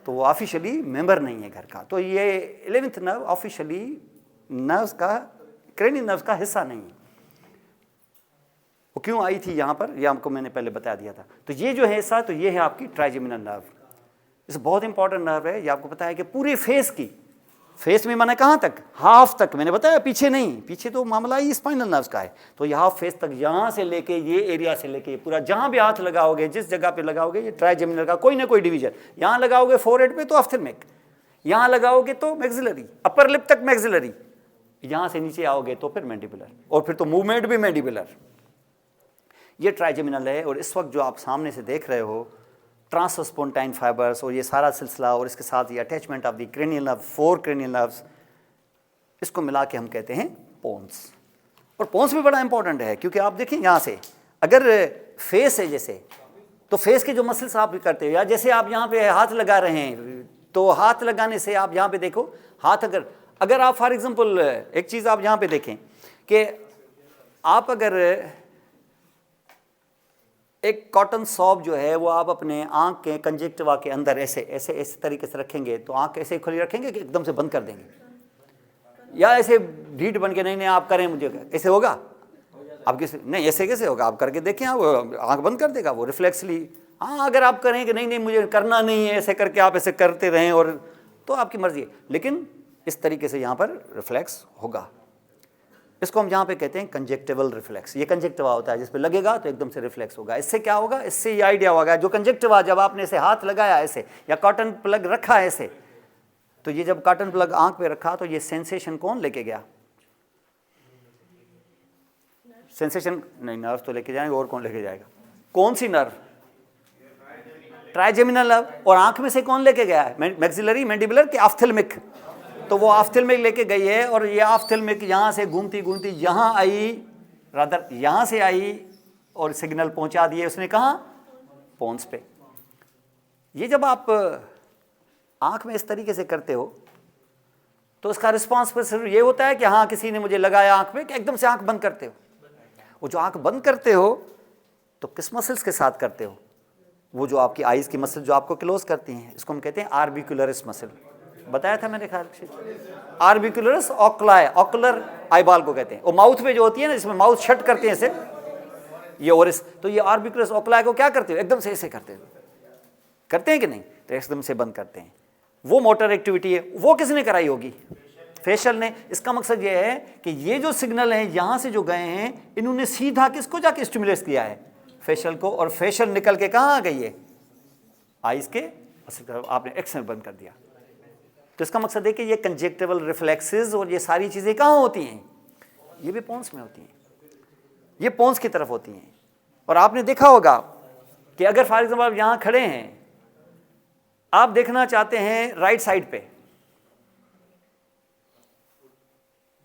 Speaker 1: तो वो ऑफिशियली मेंबर नहीं है घर का। तो ये 11th नर्व ऑफिशियली नर्व्स का, क्रेनियल नर्व्स का हिस्सा नहीं है। वो क्यों आई थी यहाँ पर, ये आपको मैंने पहले बता दिया था। तो ये जो है हिस्सा, तो ये है आपकी ट्राइजेमिनल नर्व। इस बहुत इंपॉर्टेंट नर्व है। ये आपको पता है कि पूरे फेस की, फेस में माने कहाँ तक? हाफ तक। मैंने बताया पीछे नहीं, पीछे तो मामला ही स्पाइनल नर्व्स का है। तो यहाँ फेस तक, यहाँ से लेके ये एरिया से लेके पूरा, जहाँ भी हाथ लगाओगे, जिस जगह पे लगाओगे, ये ट्राइजेमिनल का कोई ना कोई डिवीजन। यहाँ लगाओगे फोरहेड पे तो ऑफ्थेल्मिक, यहाँ लगाओगे तो मैक्सिलरी, अपर लिप तक मैक्सिलरी, यहाँ से नीचे आओगे तो फिर मैंडिबुलर, और फिर तो मूवमेंट भी मैंडिबुलर। ये ट्राइजेमिनल है। और इस वक्त जो आप सामने से देख रहे हो ट्रांसस्पोंटाइन फाइबर्स और ये सारा सिलसिला, और इसके साथ ये attachment of the cranial nerve, 4 cranial nerves, इसको मिला के हम कहते हैं पोन्स। और पोन्स भी बड़ा इंपॉर्टेंट है, क्योंकि आप देखें यहाँ से, अगर फेस है जैसे, तो फेस के जो मसल्स आप भी करते हो, या जैसे आप यहाँ पे हाथ लगा रहे हैं, तो हाथ लगाने से आप यहाँ पे देखो, हाथ अगर आप फॉर एग्जांपल एक चीज़ आप यहाँ पे देखें कि आप अगर एक कॉटन सॉप जो है वो आप अपने आंख के कंजक्टिवा के अंदर ऐसे ऐसे इस तरीके से रखेंगे तो आंख ऐसे खुली रखेंगे कि एकदम से बंद कर देंगे, या ऐसे ढीठ बन के नहीं आप करें मुझे ऐसे होगा? आप किस नहीं ऐसे कैसे होगा? आप करके देखें, वो आंख बंद कर देगा वो रिफ्लेक्सली। हाँ, अगर आप करें कि नहीं मुझे करना नहीं है, ऐसे करके आप ऐसे करते रहें और तो आपकी मर्जी है, लेकिन इस तरीके से यहाँ पर रिफ्लेक्स होगा। इसको हम यहाँ पे कहते हैं कंजक्टिवल रिफ्लेक्स। ये कंजक्टिवा होता है जिस पे लगेगा तो एकदम से रिफ्लेक्स होगा। इससे क्या होगा? इससे ये आइडिया होगा जो कंजक्टिवा जब आपने ऐसे हाथ लगाया ऐसे या कॉटन प्लग रखा ऐसे, तो ये जब कॉटन प्लग आंख पे रखा तो ये सेंसेशन कौन लेके गया? सेंसेशन नहीं, नर्व तो लेके जाएंगे, और कौन लेके जाएगा? कौन सी नर्व? Trigeminal nerve. और आंख में से कौन लेके गया है? मैक्सिलरी, मैंडिबुलर कि ऑफ्थेल्मिक? तो वो ऑफ्थेल्मिक लेके गई है, और ये ऑफ्थेल्मिक यहाँ से घूमती घूमती यहाँ आई, रादर यहाँ से आई और सिग्नल पहुँचा दिए उसने कहाँ? पोन्स पे। ये जब आप आँख में इस तरीके से करते हो तो उसका रिस्पॉन्स पर सिर्फ ये होता है कि हाँ किसी ने मुझे लगाया आँख में, कि एकदम से आँख बंद करते हो। वो जो आँख बंद करते हो तो किस मसल्स के साथ करते हो? वो जो आपकी आइज़ की मसल जो आपको क्लोज करती हैं, इसको हम कहते हैं आर्बिकुलरिस मसल। बताया था मैंने ख्याल से, आर्बिकुलरिस ऑक्लाई, ऑकुलर आईबॉल को कहते हैं। और माउथ में जो होती है ना, जिसमें माउथ शट करते हैं ऐसे, ये ओरिस, तो ये आर्बिकुलरिस ऑक्लाई को क्या करते हो? एकदम से ऐसे करते हैं कि नहीं? तो एकदम से बंद करते हैं। वो मोटर एक्टिविटी है, वो किसने कराई होगी? फेशियल ने। इसका मकसद ये है कि ये जो सिग्नल हैं यहाँ से जो गए हैं, इन्होंने सीधा किसको जाके स्टिमुलेट किया है? फेशियल को। और फेशियल निकल के कहाँ आ गई है? आइज़ के आपने एक्शन बंद कर दिया। तो इसका मकसद है कि ये कंजक्टिवल रिफ्लेक्सेस और ये सारी चीज़ें कहाँ होती हैं? ये भी पोन्स में होती हैं, ये पोन्स की तरफ होती हैं। और आपने देखा होगा कि अगर फॉर एग्जाम्पल आप यहाँ खड़े हैं, आप देखना चाहते हैं राइट साइड पे,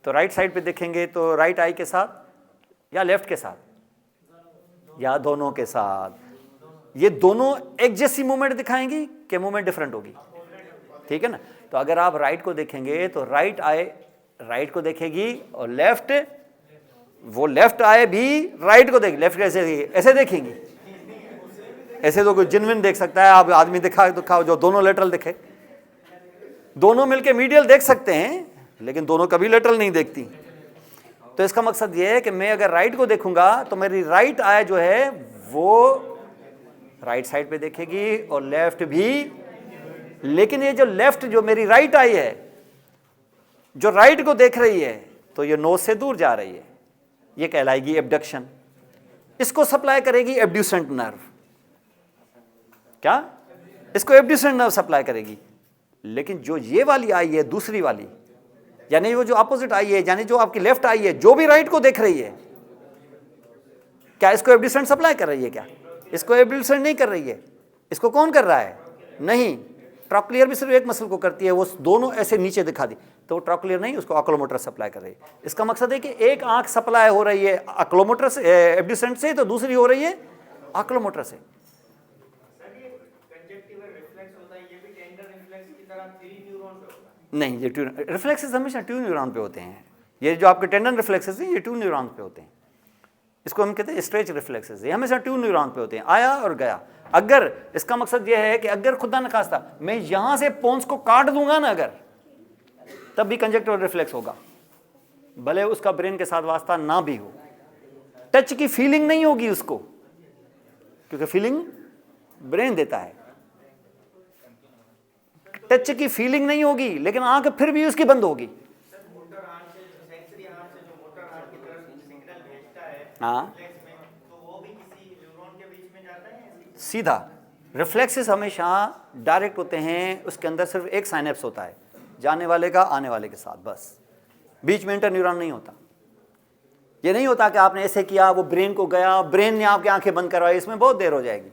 Speaker 1: तो राइट साइड पे देखेंगे तो राइट आई के साथ या लेफ्ट के साथ या दोनों के साथ, ये दोनों एक जैसी मूवमेंट दिखाएंगी कि मूवमेंट डिफरेंट होगी? ठीक है ना? तो अगर आप राइट को देखेंगे तो राइट आई राइट को देखेगी और लेफ्ट, वो लेफ्ट आई भी राइट को देखेगी। लेफ्ट ऐसे देखेंगी, ऐसे तो कोई जिनविन देख सकता है। आप आदमी दिखाओ जो दोनों लेटरल दिखे, दोनों मिलके मीडियल देख सकते हैं, लेकिन दोनों कभी लेटरल नहीं देखती। तो इसका मकसद ये है कि मैं अगर राइट को देखूंगा तो मेरी राइट आई जो है वो राइट साइड पे देखेगी और लेफ्ट भी। लेकिन ये जो लेफ्ट जो मेरी राइट आई है, जो राइट को देख रही है, तो ये नोज से दूर जा रही है, ये कहलाएगी एब्डक्शन। इसको सप्लाई करेगी एब्ड्यूसेंट नर्व। क्या? इसको एब्ड्यूसेंट नर्व सप्लाई करेगी। लेकिन जो ये वाली आई है, दूसरी वाली, यानी वो जो अपोजिट आई है, यानी जो आपकी लेफ्ट आई है, जो भी राइट को देख रही है, क्या इसको एब्ड्यूसेंट सप्लाई कर रही है? क्या इसको एब्ड्यूसेंट नहीं कर रही है? इसको कौन कर रहा है? नहीं, ट्रॉक्लियर भी सिर्फ एक मसल को करती है, वो दोनों ऐसे नीचे दिखा दी, तो ट्रॉक्लियर नहीं, उसको ऑक्लोमोटर सप्लाई कर रही है। इसका मकसद है कि एक आंख सप्लाई हो रही है ऑक्लोमोटर से, एब्ड्यूसेंट से, तो दूसरी हो रही है ऑक्लोमोटर से। नहीं, ये रिफ्लेक्सेस हमेशा ट्यू न्यूरॉन पे होते हैं। ये जो आपके टेंडन रिफ्लेक्सेस हैं, ये ट्यू न्यूरॉन पे होते हैं। इसको हम कहते हैं स्ट्रेच रिफ्लेक्सेस। ये हमेशा ट्यू न्यूरॉन पे होते हैं, आया और गया। अगर इसका मकसद ये है कि अगर खुदा न खास्ता मैं यहां से पोन्स को काट दूंगा ना अगर, तब भी कंजक्टिवल रिफ्लेक्स होगा, भले उसका ब्रेन के साथ वास्ता ना भी हो। टच की फीलिंग नहीं होगी उसको, क्योंकि फीलिंग ब्रेन देता है। टच की फीलिंग नहीं होगी, लेकिन आंख फिर भी उसकी बंद होगी। हाँ, सीधा रिफ्लेक्सेस हमेशा डायरेक्ट होते हैं। उसके अंदर सिर्फ एक साइनेप्स होता है, जाने वाले का आने वाले के साथ, बस। बीच में इंटरन्यूरॉन नहीं होता। ये नहीं होता कि आपने ऐसे किया, वो ब्रेन को गया, ब्रेन ने आपकी आंखें बंद करवाई, इसमें बहुत देर हो जाएगी।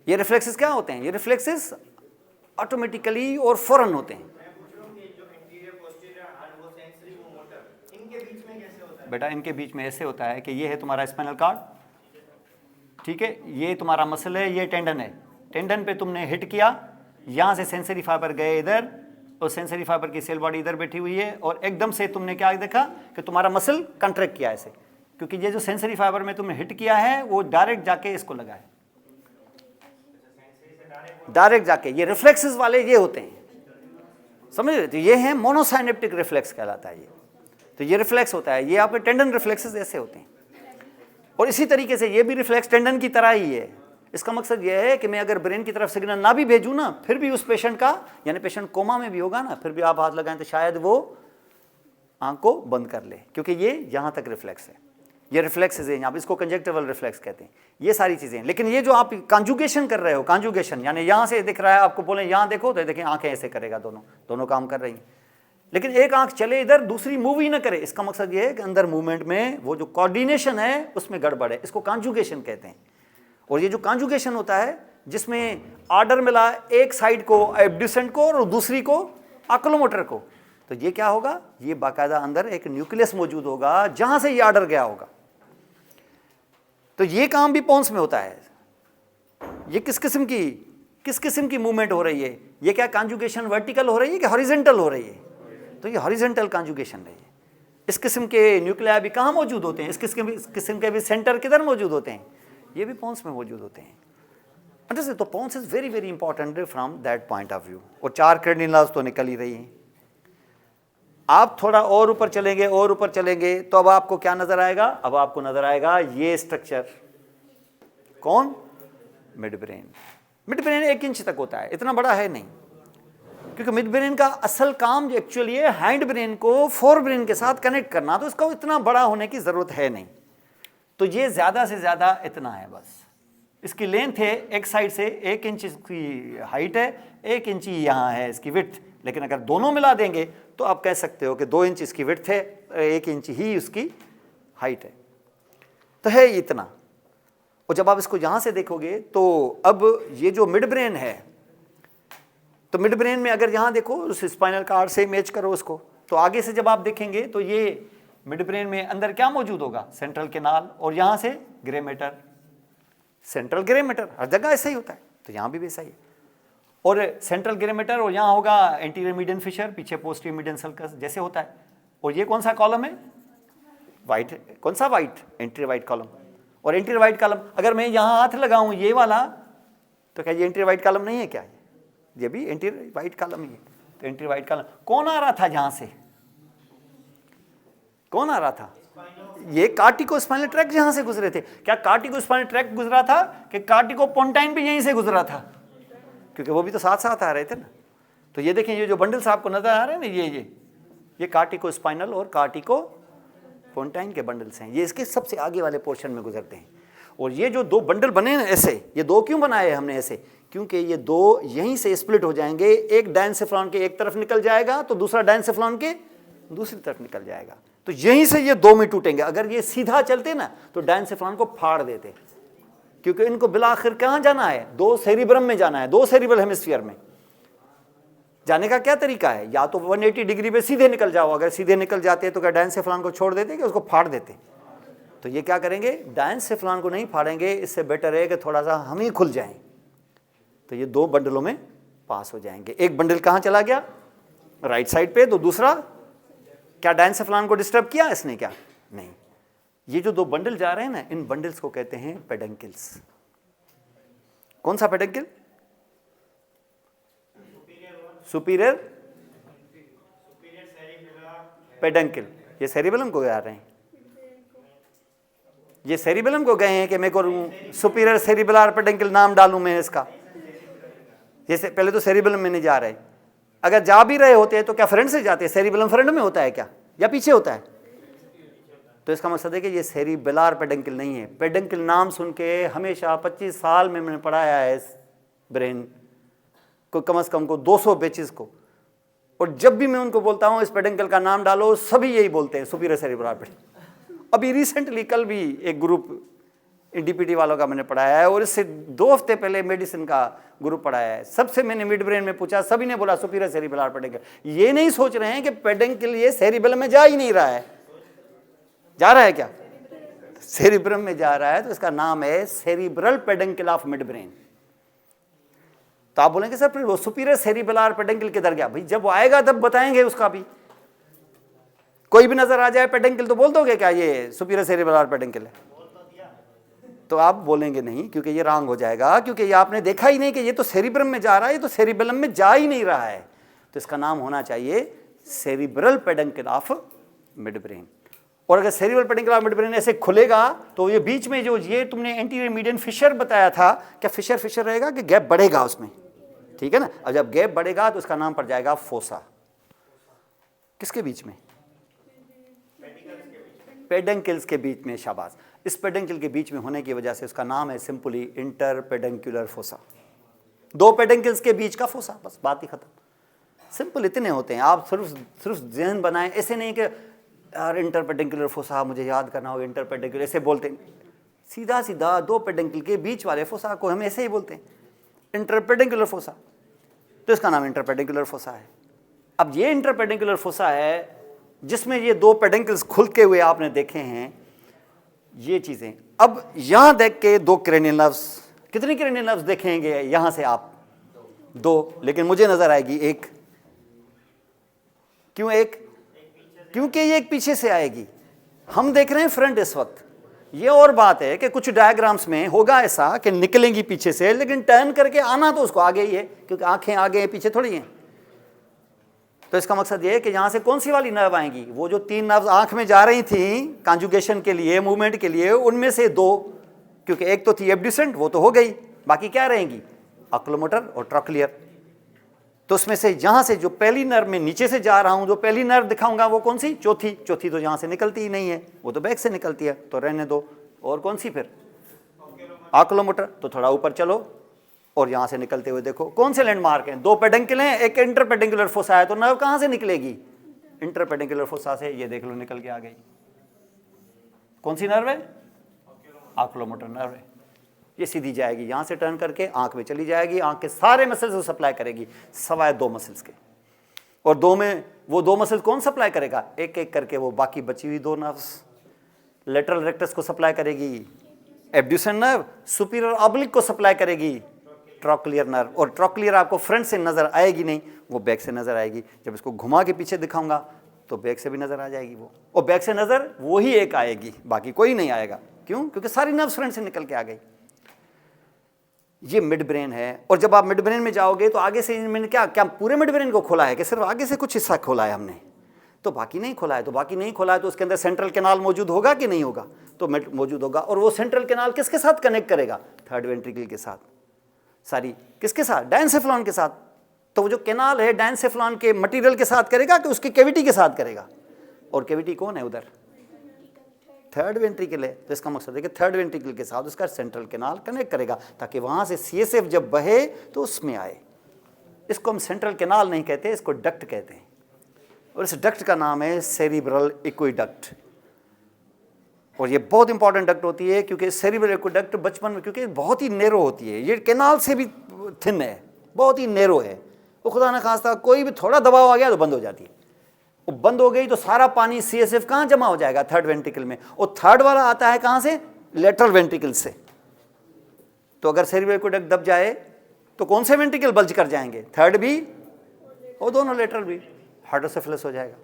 Speaker 1: ये रिफ्लेक्सेस क्या होते हैं? ये रिफ्लेक्सेस ऑटोमेटिकली और फौरन होते हैं। बेटा इनके बीच में ऐसे होता है कि ये है तुम्हारा स्पाइनल कॉर्ड, ठीक है, ये तुम्हारा मसल है, ये टेंडन है। टेंडन पे तुमने हिट किया, यहाँ से सेंसरी फाइबर गए इधर, और सेंसरी फाइबर की सेल बॉडी इधर बैठी हुई है, और एकदम से तुमने क्या देखा कि तुम्हारा मसल कंट्रैक्ट किया ऐसे, क्योंकि ये जो सेंसरी फाइबर में तुमने हिट किया है वो डायरेक्ट जाके इसको लगा है, डायरेक्ट जाके। ये रिफ्लेक्सेस वाले ये होते हैं, समझ रहे? तो ये है मोनोसाइनेप्टिक रिफ्लेक्स कहलाता है ये। तो ये रिफ्लेक्स होता है, ये आपके टेंडन रिफ्लेक्सेस ऐसे होते हैं, और इसी तरीके से ये भी रिफ्लेक्स टेंडन की तरह ही है। इसका मकसद ये है कि मैं अगर ब्रेन की तरफ सिग्नल ना भी भेजूं ना, फिर भी उस पेशेंट का, यानी पेशेंट कोमा में भी होगा ना, फिर भी आप हाथ लगाएं तो शायद वो आंख को बंद कर ले, क्योंकि ये यहां तक रिफ्लेक्स है। ये रिफ्लेक्सेस है, यहाँ पे इसको कंजक्टिवल रिफ्लेक्स कहते हैं, ये सारी चीजें। लेकिन ये जो आप कॉन्जुगेशन कर रहे हो, कॉन्जुगेशन यानी यहां से दिख रहा है आपको, बोले यहां देखो तो देखें आंखें ऐसे करेगा, दोनों काम कर रही हैं, लेकिन एक आंख चले इधर, दूसरी मूव ही ना करे। इसका मकसद ये है कि अंदर मूवमेंट में वो जो कोऑर्डिनेशन है उसमें गड़बड़ है, इसको कॉन्जुगेशन कहते हैं। और ये जो कॉन्जुगेशन होता है जिसमें ऑर्डर मिला एक साइड को एब्ड्यूसेंट को और दूसरी को ऑक्यूलोमोटर को, तो ये क्या होगा, ये बाकायदा अंदर एक न्यूक्लियस मौजूद होगा जहां से ये ऑर्डर गया होगा। तो ये काम भी पोन्स में होता है। ये किस किस्म की मूवमेंट हो रही है, ये क्या कॉन्जुगेशन वर्टिकल हो रही है कि हॉरिजॉन्टल हो रही है? तो ये हॉरिजॉन्टल कॉन्जुगेशन है। इस किस्म के न्यूक्लियाई भी कहाँ मौजूद होते हैं, इस किस्म के भी सेंटर किधर मौजूद होते हैं, ये भी पोन्स में मौजूद होते हैं। अंडरस्टैंड? तो pons is very very important from that point of view. और 4 किडनी नर्व्स तो निकल ही रही हैं। आप थोड़ा और ऊपर चलेंगे तो अब आपको क्या नजर आएगा, अब आपको नजर आएगा ये स्ट्रक्चर, कौन, mid brain. Mid brain 1 inch तक होता है, इतना बड़ा है नहीं, क्योंकि मिड ब्रेन का असल काम जो एक्चुअली है हैंड ब्रेन को फोर ब्रेन के साथ कनेक्ट करना, तो इसका इतना बड़ा होने की जरूरत है नहीं। तो ये ज्यादा से ज्यादा इतना है बस। इसकी लेंथ है एक साइड से 1 इंच इसकी हाइट है, 1 इंच ही यहाँ है इसकी विड्थ। लेकिन अगर दोनों मिला देंगे तो आप कह सकते हो कि 2 इंच इसकी विड्थ है, 1 इंच ही उसकी हाइट है। तो है इतना। और जब आप इसको यहाँ से देखोगे तो अब ये जो मिड ब्रेन है, तो मिड ब्रेन में अगर यहाँ देखो उस स्पाइनल कार्ड से मैच करो उसको, तो आगे से जब आप देखेंगे तो ये मिड ब्रेन में अंदर क्या मौजूद होगा, सेंट्रल कैनाल, और यहाँ से grey matter, central grey matter. हर जगह ऐसा ही होता है, तो यहाँ भी वैसा ही है। और सेंट्रल ग्रे मैटर, और यहाँ होगा एंटीरियर मीडियन फिशर, पीछे पोस्टीरियर मीडियन सल्कस जैसे होता है। और ये कौन सा कॉलम है, वाइट, कौन सा वाइट, एंटीरियर वाइट कॉलम। और एंटीरियर वाइट कॉलम अगर मैं यहाँ हाथ लगाऊं ये वाला, तो क्या ये एंटीरियर वाइट कॉलम नहीं है क्या, ये भी एंटीरियर वाइट कॉलम ही है। तो एंटीरियर वाइट कॉलम कौन आ रहा था जहां से, कौन आ रहा था, ये कार्टिको स्पाइनल ट्रैक्ट जहां से गुजरे थे। क्या कार्टिको स्पाइनल ट्रैक्ट गुजरा था कि कार्टिको पोंटाइन भी यहीं से गुजरा था, क्योंकि वो भी तो साथ साथ आ रहे थे ना। तो ये देखें, ये जो बंडल्स आपको नजर आ रहे हैं ना, ये कार्टिको स्पाइनल और कार्टिको पोंटाइन के बंडल्स हैं, ये इसके सबसे आगे वाले पोर्शन में गुजरते हैं। और ये जो 2 बंडल बने हैं ऐसे, ये 2 क्यों बनाए हमने ऐसे, क्योंकि ये 2 यहीं से स्प्लिट हो जाएंगे, एक डायंसेफ्लॉन के एक तरफ निकल जाएगा तो दूसरा डायंसेफ्लॉन के दूसरी तरफ निकल जाएगा, तो यहीं से ये 2 में टूटेंगे। अगर ये सीधा चलते ना तो डायंसेफ्लॉन को फाड़ देते, क्योंकि इनको बिला आखिर कहाँ जाना है, 2 सेरिब्रम में जाना है, 2 सेरिब्रल हेमिस्फीयर में जाने का क्या तरीका है, या तो 180 डिग्री पे सीधे निकल जाओ। अगर सीधे निकल जाते तो क्या डायंसेफ्लॉन को छोड़ देते कि उसको फाड़ देते। तो ये क्या करेंगे, डायंसेफ्लॉन को नहीं फाड़ेंगे, इससे बेटर है कि थोड़ा सा हम ही खुल जाएं, तो ये 2 बंडलों में पास हो जाएंगे। एक बंडल कहाँ चला गया, राइट साइड पे, तो दूसरा क्या डायंसेफ्लॉन को डिस्टर्ब किया इसने, क्या नहीं। ये जो 2 बंडल जा रहे हैं ना, इन बंडल्स को कहते हैं पेडंकल्स। कौन सा पेडंकल, सुपीरियर पेडंकल, ये सेरिबेलम को जा रहे हैं, ये सेरिबेलम को गए हैं कि मैं करूं सुपीरियर सेरिबेलर पेडंकल नाम डालूं मैं इसका। जैसे पहले तो सेरिबेलम में नहीं जा रहे, अगर जा भी रहे होते हैं तो क्या फ्रंट से जाते हैं, सेरिबेलम फ्रंट में होता है क्या या पीछे होता है, तो इसका मकसद है कि ये सेरिबेलर पेडंकल नहीं है। पेडंकल नाम सुन के हमेशा 25 साल में मैंने पढ़ाया है इस ब्रेन को, कम से कम को 200 बैचेस को, और जब भी मैं उनको बोलता हूँ इस पेडंकल का नाम डालो, सभी यही बोलते हैं सुपीरियर सेरिबेलर पेडंकल। अभी रिसेंटली कल भी एक ग्रुप डीपीटी वालों का मैंने पढ़ाया है, और इससे 2 हफ्ते पहले मेडिसिन का ग्रुप पढ़ाया है। सबसे मैंने मिड ब्रेन में पूछा, सभी ने बोला सुपीरियर सेरिबेलर पेडंकल। ये नहीं सोच रहे हैं कि पेडंकल ये सेरिबेलम में जा ही नहीं रहा है, जा रहा है क्या, सेरिब्रम में जा रहा है, तो इसका नाम है cerebral peduncle of mid brain. तो आप बोलेंगे सर फिर वो सुपीरियर सेरिबेलर पेडंकल किधर गया? भाई जब वो आएगा तब बताएंगे उसका भी। कोई भी नजर आ जाए पेडंकल तो बोल दोगे क्या ये सुपीरियर सेरिबेलर पेडंकल है? तो आप बोलेंगे नहीं, क्योंकि ये रॉन्ग हो जाएगा, क्योंकि ये आपने देखा ही नहीं कि ये तो सेरिब्रम में जा रहा है, ये तो सेरिबेलम में जा ही नहीं रहा है। तो इसका नाम होना चाहिए cerebral peduncle of mid brain. और अगर cerebral peduncle of mid brain ऐसे खुलेगा तो ये बीच में जो ये तुमने एंटीरियर मीडियन फिशर बताया था, क्या फिशर रहेगा कि गैप बढ़ेगा उसमें? ठीक है ना। अब जब गैप बढ़ेगा तो उसका नाम पड़ जाएगा फोसा। किसके बीच में? पेडंकल्स के बीच में। शाबाश। इस पेडंकल के बीच में होने की वजह से उसका नाम है सिंपली इंटर पेडंकुलर फोसा। दो पेडंकल्स के बीच का फोसा, बस बात ही खत्म। सिंपल इतने होते हैं। आप सिर्फ ज़हन बनाएं, ऐसे नहीं कि यार इंटर पेडंकुलर फोसा मुझे याद करना हो, इंटर पेडंकुलर ऐसे बोलते हैं। सीधा सीधा दो पेडंकल के बीच वाले फोसा को हम ऐसे ही बोलते हैं, इंटर पेडंकुलर फोसा। तो इसका नाम इंटर पेडंकुलर फोसा है। अब ये इंटर पेडंकुलर फोसा है जिसमें ये दो पेडंकल्स खुलते हुए आपने देखे हैं ये चीजें। अब यहां देख के दो क्रेनियल नर्व्स, कितनी क्रेनियल नर्व्स देखेंगे यहां से आप? दो, लेकिन मुझे नजर आएगी एक। क्यों एक? क्योंकि ये एक पीछे से आएगी। हम देख रहे हैं फ्रंट इस वक्त। ये और बात है कि कुछ डायग्राम्स में होगा ऐसा कि निकलेंगी पीछे से, लेकिन टर्न करके आना तो उसको आगे ही है, क्योंकि आंखें आगे हैं पीछे थोड़ी हैं। तो इसका मकसद ये है कि यहां से कौन सी वाली नर्व आएंगी? वो जो तीन नर्व्स आंख में जा रही थी कॉन्जुगेशन के लिए, मूवमेंट के लिए, उनमें से दो, क्योंकि एक तो थी एब्ड्यूसेंट, वो तो हो गई, बाकी क्या रहेंगी? ऑक्यूलोमोटर और ट्रॉक्लियर। तो उसमें से जहां से जो पहली नर्व में नीचे से जा रहा हूं, जो पहली नर्व दिखाऊंगा वो कौन सी? चौथी तो यहां से निकलती ही नहीं है, वो तो बैक से निकलती है, तो रहने दो। और कौन सी फिर? ऑक्यूलोमोटर। तो थोड़ा ऊपर चलो और यहां से निकलते हुए देखो कौन से लैंडमार्क हैं? दो पेडंकल हैं, एक इंटरपेडिकुलर फोसा है, तो नर्व कहां से निकलेगी? इंटरपेडिकुलर फोसा से। ये देख लो निकल के आ गई। कौन सी नर्व है? ऑक्यूलोमोटर नर्व है। ये सीधी जाएगी, यहां से टर्न करके आंख में चली जाएगी, आंख के सारे मसल्स को सप्लाई करेगी, सवाए दो मसल्स के। और दो में वो दो मसल्स कौन सप्लाई करेगा? एक एक करके वो बाकी बची हुई दो नर्व्स। लेटरल रेक्टस को सप्लाई करेगी एब्ड्यूसेंट नर्व, सुपीरियर ऑब्लिक को सप्लाई करेगी ट्रॉक्लियर नर्व। और ट्रॉक्लियर आपको फ्रंट से नजर आएगी नहीं, वो बैक से नजर आएगी। जब इसको घुमा के पीछे दिखाऊंगा तो बैक से भी नजर आ जाएगी वो, और बैक से नजर वो ही एक आएगी, बाकी कोई नहीं आएगा। क्यों? क्योंकि सारी नर्व्स फ्रंट से निकल के आ गई। ये मिड ब्रेन है। और जब आप मिड ब्रेन में जाओगे तो आगे से मैंने क्या पूरे मिड ब्रेन को खोला है कि सिर्फ आगे से कुछ हिस्सा खोला है हमने, तो बाकी नहीं खोला है। तो बाकी नहीं खोला है तो उसके अंदर सेंट्रल कैनाल मौजूद होगा कि नहीं होगा? तो मौजूद होगा। और वो सेंट्रल कैनाल किसके साथ कनेक्ट करेगा? थर्ड वेंट्रिकल के साथ। सारी किसके साथ? डायनसेफ्लॉन के साथ। तो वो जो कैनाल है डायनसेफ्लॉन के मटेरियल के साथ करेगा कि उसकी कैविटी के साथ करेगा? और कैविटी कौन है उधर? थर्ड वेंट्रिकल है। तो इसका मकसद है कि थर्ड वेंट्रिकल के साथ उसका सेंट्रल कैनाल कनेक्ट करेगा, ताकि वहां से सीएसएफ जब बहे तो उसमें आए। इसको हम सेंट्रल कैनाल नहीं कहते, इसको डक्ट कहते हैं। और इस डक्ट का नाम है सेरिब्रल एक्वेडक्ट। और ये बहुत इंपॉर्टेंट डक्ट होती है, क्योंकि सेरिब्रल एक्वेडक्ट बचपन में, क्योंकि बहुत ही नैरो होती है, ये कैनाल से भी थिन है, बहुत ही नैरो है। वो खुदा न खास्ता कोई भी थोड़ा दबाव आ गया तो बंद हो जाती है। वो बंद हो गई तो सारा पानी सीएसएफ कहाँ जमा हो जाएगा? थर्ड वेंट्रिकल में। और थर्ड वाला आता है कहाँ से? लेटरल वेंट्रिकल से। तो अगर सेरिब्रल एक्वेडक्ट दब जाए तो कौन से वेंट्रिकल बल्ज कर जाएंगे? थर्ड भी और दोनों लेटरल भी। हाइड्रोसेफेलस हो जाएगा।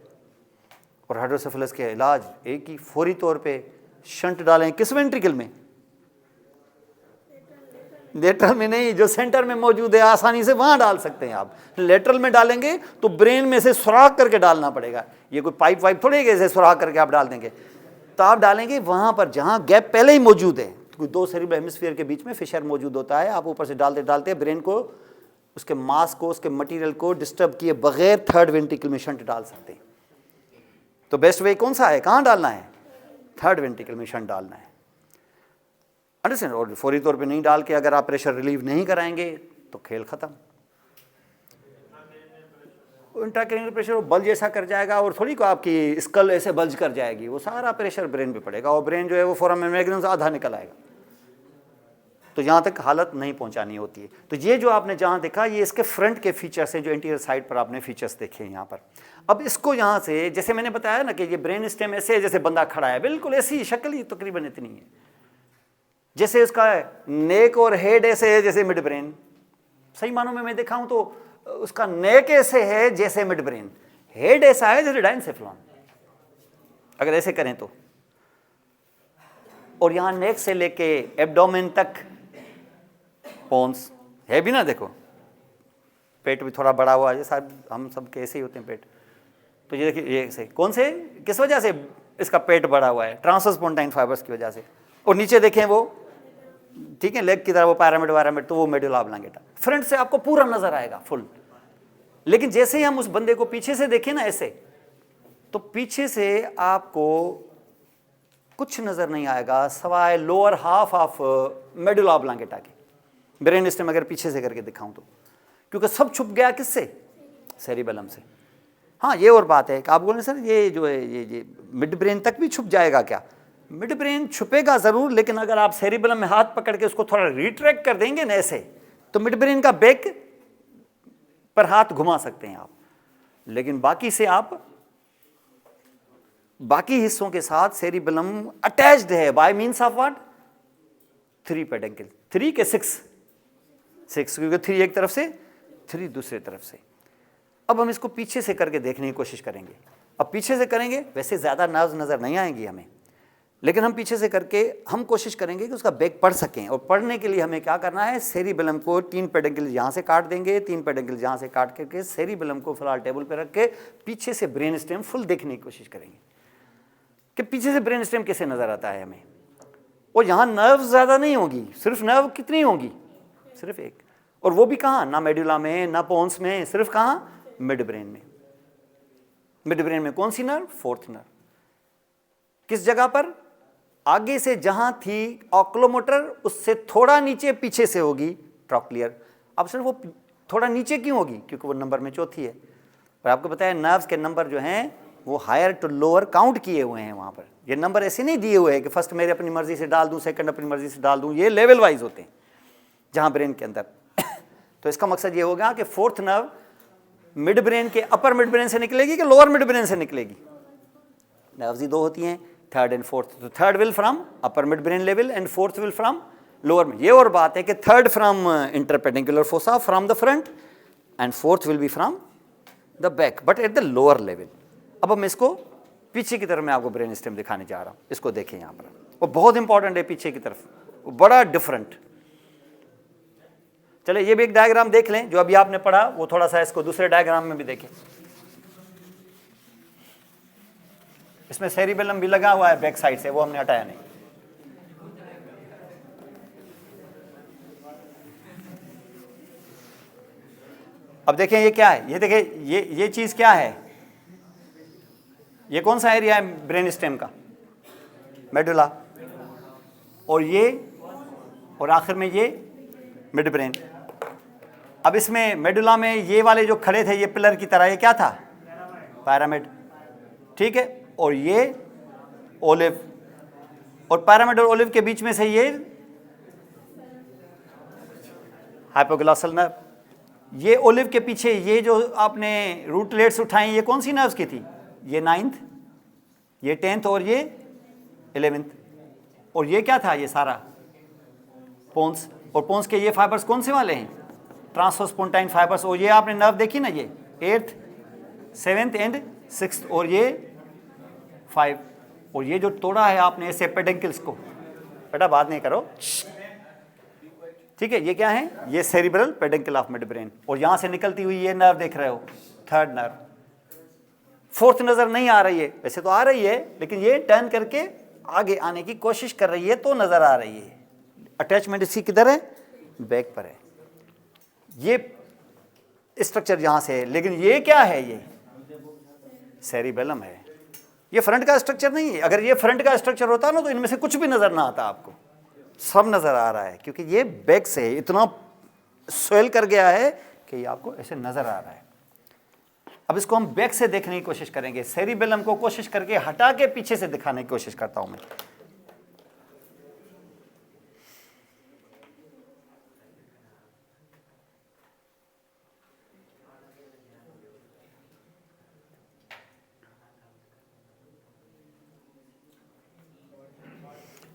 Speaker 1: और हाइड्रोसेफेलस के इलाज एक ही फौरी तौर पे शंट डालें किस वेंट्रिकल में? लेटरल में नहीं, जो सेंटर में मौजूद है, आसानी से वहां डाल सकते हैं आप। लेटरल में डालेंगे तो ब्रेन में से सुराख करके डालना पड़ेगा। ये कोई पाइप वाइप थोड़ी है ऐसे सुराख करके आप डाल देंगे। तो आप डालेंगे वहां पर जहां गैप पहले ही मौजूद है। तो दो सेरिब्रल हेमिस्फीयर के बीच में फिशर मौजूद होता है। आप ऊपर से डालते डालते ब्रेन को, उसके मास को, उसके मटीरियल को डिस्टर्ब किए बगैर थर्ड वेंट्रिकल में शंट डाल सकते हैं। तो बेस्ट वे कौन सा है? कहाँ डालना है? थर्ड वेंट्रिकल में शंट डालना है। अंडरस्टैंड? और फौरी तौर पे नहीं डाल के अगर आप प्रेशर रिलीव नहीं कराएंगे तो खेल खत्म। इंट्राक्रैनियल प्रेशर वो बल्ज ऐसा कर जाएगा, और थोड़ी को आपकी स्कल ऐसे बल्ज कर जाएगी, वो सारा प्रेशर ब्रेन पे पड़ेगा, और ब्रेन जो है वो फोराmen मैग्नम से आधा निकल आएगा। तो यहाँ तक हालत नहीं पहुँचानी होती है। तो ये जो आपने जहाँ देखा, ये इसके फ्रंट के फीचर्स हैं, जो इंटीरियर साइड पर आपने फीचर्स देखे हैं यहाँ पर। अब इसको यहाँ से, जैसे मैंने बताया ना कि ये ब्रेन स्टेम ऐसे है जैसे बंदा खड़ा है, बिल्कुल ऐसी शक्ल ही तकरीबन इतनी है। जैसे उसका नेक और हेड ऐसे है जैसे मिड ब्रेन, सही मानों में मैं दिखाऊं तो उसका नेक ऐसे है जैसे मिड ब्रेन, हेड ऐसा है जैसे डायनसेफ्लॉन, अगर ऐसे करें तो। और यहां नेक से लेके एब्डोमेन तक पोन्स है भी ना, देखो पेट भी थोड़ा बड़ा हुआ है, शायद हम सब के ऐसे ही होते हैं पेट। तो ये देखिए, ये से कौन से किस वजह से इसका पेट बड़ा हुआ है? ट्रांसवर्स स्पॉन्टाइन फाइबर्स की वजह से। और नीचे देखें वो, ठीक है, लेग की तरह वो पैरामिड वायरामिड, तो वो मेडुला ऑब्लांगेटा। फ्रंट से आपको पूरा नजर आएगा फुल, लेकिन जैसे ही हम उस बंदे को पीछे से देखें ना ऐसे, तो पीछे से आपको कुछ नजर नहीं आएगा सवाए lower half of medulla oblongata के। ब्रेन स्टेम अगर पीछे से करके दिखाऊं तो, क्योंकि सब छुप गया किससे? सेरिबेलम से। हाँ, ये और बात है कि आप बोले सर ये जो है ये मिड ब्रेन तक भी छुप जाएगा क्या? मिड ब्रेन छुपेगा जरूर, लेकिन अगर आप सेरिबेलम में हाथ पकड़ के उसको थोड़ा रिट्रैक्ट कर देंगे ना ऐसे, तो मिड ब्रेन का बैक पर हाथ घुमा सकते हैं आप। लेकिन बाकी से आप बाकी हिस्सों के साथ सेरिबेलम अटैच्ड है by means of what? 3 peduncle, 3 के 6, क्योंकि 3 एक तरफ से, 3 दूसरे तरफ से। अब हम इसको पीछे से करके देखने की कोशिश करेंगे। अब पीछे से करेंगे, वैसे ज़्यादा नर्व्स नज़र नहीं आएंगी हमें, लेकिन हम पीछे से करके हम कोशिश करेंगे कि उसका बैक पढ़ सकें। और पढ़ने के लिए हमें क्या करना है? सेरिबेलम को 3 पेडंकल यहाँ से काट देंगे, 3 पेडंकल यहाँ से काट करके सेरिबेलम को फिलहाल टेबल पर रख के पीछे से ब्रेन स्टेम फुल देखने की कोशिश करेंगे कि पीछे से ब्रेन स्टेम कैसे नज़र आता है हमें। और यहाँ नर्व ज़्यादा नहीं होगी, सिर्फ नर्व कितनी होगी? सिर्फ एक, और वो भी कहाँ? ना मेडुला में ना पोन्स में, सिर्फ कहाँ? मिड ब्रेन में। मिड ब्रेन में कौन सी नर्व? 4th nerve. किस जगह पर? आगे से जहां थी ऑक्लोमोटर, उससे थोड़ा नीचे पीछे से होगी ट्रॉक्लियर। अब सर वो थोड़ा नीचे क्यों होगी? क्योंकि वो नंबर में चौथी है। और आपको पता है नर्व्स के नंबर जो हैं वो हायर टू लोअर काउंट किए हुए हैं वहां पर। ये नंबर ऐसे नहीं दिए हुए हैं कि फर्स्ट मेरे अपनी मर्जी से डाल दूं, सेकंड अपनी मर्जी से डाल दूं, ये लेवल वाइज होते हैं जहां ब्रेन के अंदर। तो इसका मकसद ये होगा कि 4th नर्व मिड ब्रेन के अपर मिड ब्रेन से निकलेगी कि लोअर मिड ब्रेन से निकलेगी? नर्व्स ही 2 होती हैं, 3rd एंड 4th। तो 3rd will from upper midbrain level and 4th will from lower में। ये और बात है कि 3rd from interpeduncular fossa from the front and 4th will be from the back, but at the lower level. अब हम इसको पीछे की तरफ मैं आपको ब्रेन स्टेम दिखाने जा रहा हूं, इसको देखें यहाँ पर, वो बहुत इंपॉर्टेंट है पीछे की तरफ, वो बड़ा डिफरेंट। चले ये भी एक डायग्राम देख लें जो अभी आपने पढ़ा, वो थोड़ा सा इसको दूसरे डायग्राम में भी देखें। इसमें सेरिबेलम भी लगा हुआ है बैक साइड से, वो हमने हटाया नहीं। अब देखें ये क्या है, ये देखें ये चीज क्या है? ये कौन सा एरिया है ब्रेन स्टेम का? मेडुला। और ये, और आखिर में ये मिड ब्रेन। अब इसमें मेडुला में ये वाले जो खड़े थे ये पिलर की तरह, ये क्या था? पैरामिड, ठीक है। और ये ओलिव, और पैरामिड और ओलिव के बीच में से ये हाइपोग्लॉसल नर्व। ये ओलिव के पीछे ये जो आपने रूटलेट्स उठाई, ये कौन सी नर्व्स की थी? ये 9th, ये 10th और ये 11th। और ये क्या था? ये सारा पोन्स। और पोन्स के ये फाइबर्स कौन से वाले हैं? Transverse pontine fibres. और ये आपने नर्व देखी ना, ये 8th, 7th एंड 6th, और ये 5। और ये जो तोड़ा है आपने ऐसे पेडंकल्स को, बेटा बात नहीं करो, ठीक है। ये क्या है? ये cerebral peduncle of mid brain. और यहां से निकलती हुई ये नर्व देख रहे हो, 3rd नर्व। 4th नजर नहीं आ रही है, वैसे तो आ रही है, लेकिन ये टर्न करके आगे आने की कोशिश कर रही है तो नजर आ रही है। अटैचमेंट इसकी किधर है? बैक पर है। ये स्ट्रक्चर यहां से है, लेकिन ये क्या है? ये सेरिबेलम है, ये फ्रंट का स्ट्रक्चर नहीं है। अगर ये फ्रंट का स्ट्रक्चर होता ना तो इनमें से कुछ भी नजर ना आता आपको, सब नजर आ रहा है, क्योंकि ये बैक से इतना स्वेल कर गया है कि ये आपको ऐसे नजर आ रहा है। अब इसको हम बैक से देखने की कोशिश करेंगे। सेरिबेलम को कोशिश करके हटा के पीछे से दिखाने की कोशिश करता हूं मैं।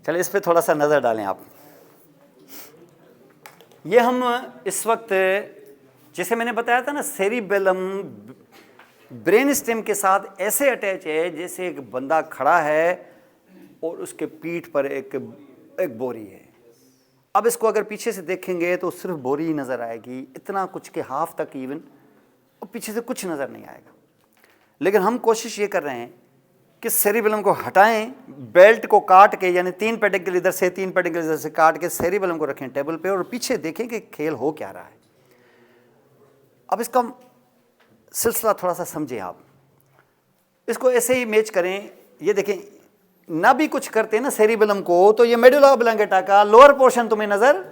Speaker 1: चलिए इस पे थोड़ा सा नजर डालें आप। ये हम इस वक्त, जैसे मैंने बताया था ना, सेरिबेलम ब्रेन स्टेम के साथ ऐसे अटैच है जैसे एक बंदा खड़ा है और उसके पीठ पर एक बोरी है। अब इसको अगर पीछे से देखेंगे तो सिर्फ बोरी ही नज़र आएगी, इतना कुछ के हाफ तक इवन, और पीछे से कुछ नज़र नहीं आएगा। लेकिन हम कोशिश ये कर रहे हैं कि सेरिबेलम को हटाएं, बेल्ट को काट के, यानी 3 पेडिकल इधर से 3 पेडिकल इधर से काट के सेरिबेलम को रखें टेबल पे और पीछे देखें कि खेल हो क्या रहा है। अब इसका सिलसिला थोड़ा सा समझें आप, इसको ऐसे ही मैच करें। ये देखें, ना भी कुछ करते ना सेरिबेलम को, तो ये मेडुला ऑब्लांगेटा का लोअर पोर्शन तुम्हें नजर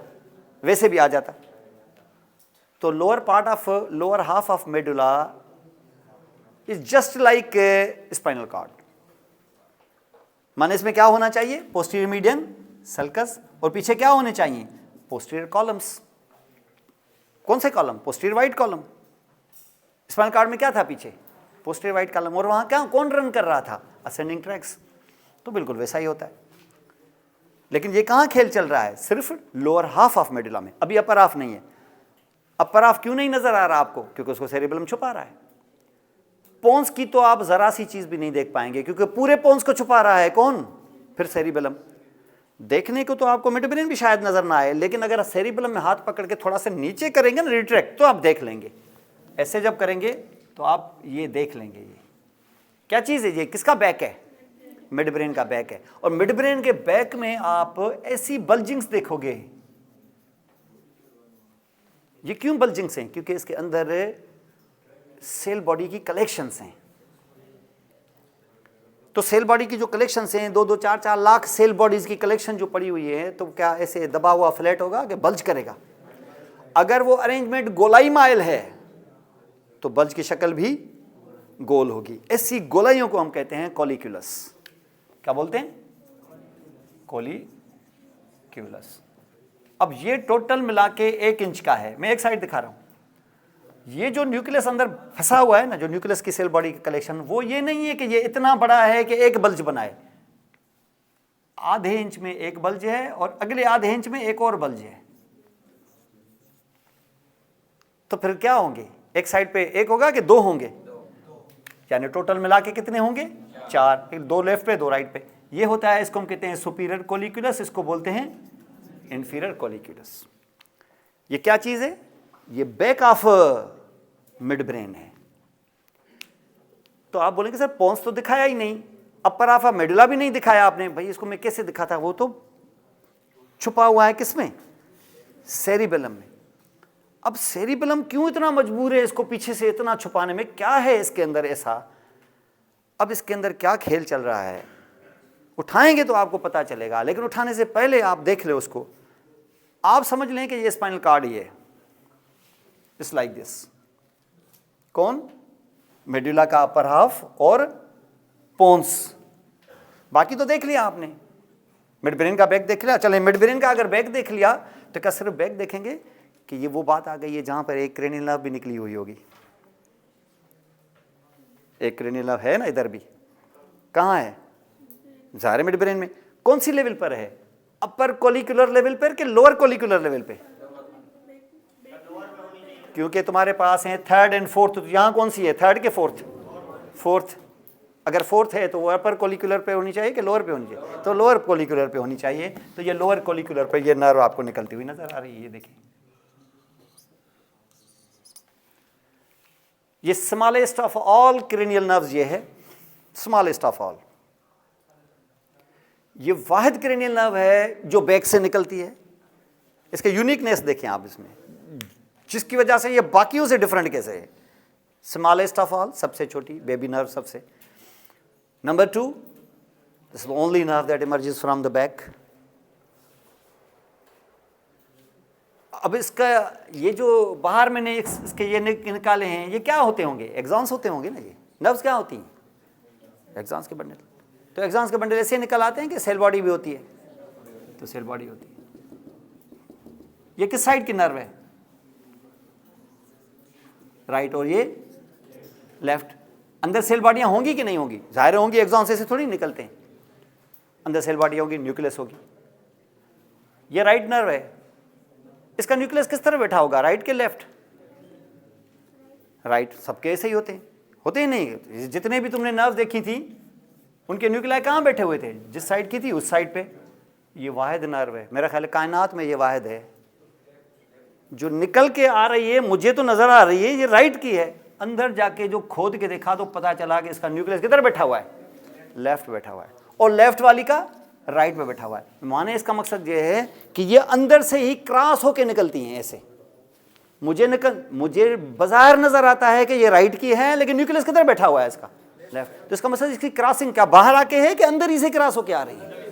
Speaker 1: वैसे भी आ जाता। तो lower part of, lower half of medulla is just like spinal cord. माने इसमें क्या होना चाहिए? पोस्टीरियर मीडियन सल्कस, और पीछे क्या होने चाहिए? Posterior columns. कौन से column? Posterior white column. Spinal cord में क्या था पीछे? Posterior white column. और वहां क्या, कौन रन कर रहा था? Ascending tracts. तो बिल्कुल वैसा ही होता है। लेकिन ये कहां खेल चल रहा है? सिर्फ लोअर हाफ ऑफ मेडुला में, अभी अपर हाफ नहीं है। अपर हाफ क्यों नहीं नजर आ रहा आपको? क्योंकि उसको सेरिबेलम छुपा रहा है। पोन्स की तो आप जरा सी चीज भी नहीं देख पाएंगे, क्योंकि पूरे पोन्स को छुपा रहा है कौन? फिर सेरिबेलम। देखने को तो आपको मिडब्रेन भी शायद नजर ना आए, लेकिन अगर सेरिबेलम में हाथ पकड़ के थोड़ा सा नीचे करेंगे ना, रिट्रैक्ट, तो आप देख लेंगे। ऐसे जब करेंगे तो आप ये देख लेंगे। ये क्या चीज है? ये किसका बैक है? मिडब्रेन का बैक है। और मिडब्रेन के बैक में आप ऐसी बल्जिंग्स देखोगे। ये क्यों बल्जिंग्स हैं? क्योंकि इसके अंदर सेल बॉडी की कलेक्शंस हैं। तो सेल बॉडी की जो कलेक्शंस हैं, 2-2, 4-4 लाख सेल बॉडीज की कलेक्शन जो पड़ी हुई है, तो क्या ऐसे दबा हुआ फ्लैट होगा कि बल्ज करेगा? अगर वो अरेंजमेंट गोलाई माइल है तो बल्ज की शक्ल भी गोल होगी। ऐसी गोलाइयों को हम कहते हैं कॉलिक्यूलस। क्या बोलते हैं? कॉलिक्यूलस। अब ये टोटल मिला के 1 इंच का है। मैं एक साइड दिखा रहा हूं। ये जो न्यूक्लियस अंदर फंसा हुआ है ना, जो न्यूक्लियस की सेल बॉडी की कलेक्शन, वो ये नहीं है कि ये इतना बड़ा है कि एक बल्ज बनाए। आधे इंच में एक बल्ज है और अगले आधे इंच में एक और बल्ज है। तो फिर क्या होंगे? एक साइड पे एक होगा कि 2 होंगे? यानी टोटल मिला के कितने होंगे? 4। 2 लेफ्ट पे, 2 राइट पे। ये होता है, इसको हम कहते हैं सुपीरियर कॉलिक्यूलस, इसको बोलते हैं इंफीरियर कॉलिक्यूलस। ये क्या चीज है? ये बैक ऑफ मिडब्रेन है। तो आप बोलेंगे सर पोन्स तो दिखाया ही नहीं, अपर हाफ मेडुला भी नहीं दिखाया आपने। भाई इसको मैं कैसे दिखाता? वो तो छुपा हुआ है किसमें? सेरिबेलम में। अब सेरिबेलम क्यों इतना मजबूर है इसको पीछे से इतना छुपाने में? क्या है इसके अंदर ऐसा? अब इसके अंदर क्या खेल चल रहा है, उठाएंगे तो आपको पता चलेगा। लेकिन उठाने से पहले आप देख ले उसको। आप समझ लें कि ये स्पाइनल कॉर्ड ही है, इट्स लाइक दिस। कौन? मेडुला का अपर हाफ और पोन्स। बाकी तो देख लिया आपने। मिडब्रेन का बैक देख लिया। चलें, मिडब्रेन का अगर बैक देख लिया तो क्या सिर्फ बैक देखेंगे कि ये वो बात आ गई है जहां पर एक क्रेनियल नर्व भी निकली हुई होगी। एक क्रेनियल नर्व है ना इधर भी। कहां है? ज़ाहिर है मिडब्रेन में। कौन सी लेवल पर है? अपर कॉलिक्यूलर लेवल पर कि लोअर कॉलिक्यूलर लेवल पे? क्योंकि तुम्हारे पास है 3rd and 4th। तो यहां कौन सी है? 3rd के 4th? 4th। अगर 4th है तो वो अपर कॉलिक्यूलर पे होनी चाहिए कि लोअर पे होनी चाहिए? तो लोअर कॉलिक्यूलर पे होनी चाहिए। तो ये लोअर कॉलिक्यूलर पे ये नर्व आपको निकलती हुई नजर आ रही है। ये देखिए, ये smallest of all cranial nerves ये है, स्मॉलेस्ट ऑफ ऑल। ये वाहिद क्रेनियल नर्व है जो बैक से निकलती है। इसके यूनिकनेस देखें आप इसमें, जिसकी वजह से ये बाकियों से डिफरेंट कैसे है। स्मॉलेस्ट ऑफ ऑल, सबसे छोटी, बेबी नर्व सबसे। Number 2, this is the only nerve that emerges from the back. अब इसका ये जो बाहर मैंने इसके ये निकाले हैं, ये क्या होते होंगे? एक्सॉन्स होते होंगे ना। ये नर्व्स क्या होती हैं? एक्सॉन्स के बंडल। तो एक्सॉन्स के बंडल ऐसे निकल आते हैं कि सेल बॉडी भी होती है? तो सेल बॉडी होती है। ये किस साइड की नर्व है? राइट। और ये लेफ्ट। अंदर सेल बॉडियां होंगी कि नहीं होंगी? जाहिर होंगी, एक्सॉन्स से थोड़ी निकलते हैं। अंदर सेल बॉडी होगी, न्यूक्लियस होगी। ये राइट नर्व है। इसका न्यूक्लियस किस तरह बैठा होगा, राइट के लेफ्ट? राइट। सबके ऐसे ही होते ही नहीं। जितने भी तुमने नर्व देखी थी उनके न्यूक्लियाई कहाँ बैठे हुए थे? जिस साइड की थी उस साइड पे। ये वाहिद नर्व है, मेरा ख्याल है कायनात में ये वाहिद है जो निकल के आ रही है। मुझे तो नजर आ रही है ये राइट की है, अंदर जाके जो खोद के देखा तो पता चला कि इसका न्यूक्लियस किधर बैठा हुआ है? लेफ्ट बैठा हुआ है, और लेफ्ट वाली का राइट में बैठा हुआ है। माने इसका मकसद ये है कि ये अंदर से ही क्रॉस होके निकलती हैं ऐसे। मुझे बाजार नजर आता है कि ये राइट की है, लेकिन न्यूक्लियस किधर बैठा हुआ है? इसका लेफ्ट। तो इसका मतलब इसकी क्रॉसिंग क्या बाहर आके है कि अंदर ही से क्रॉस होके आ रही है?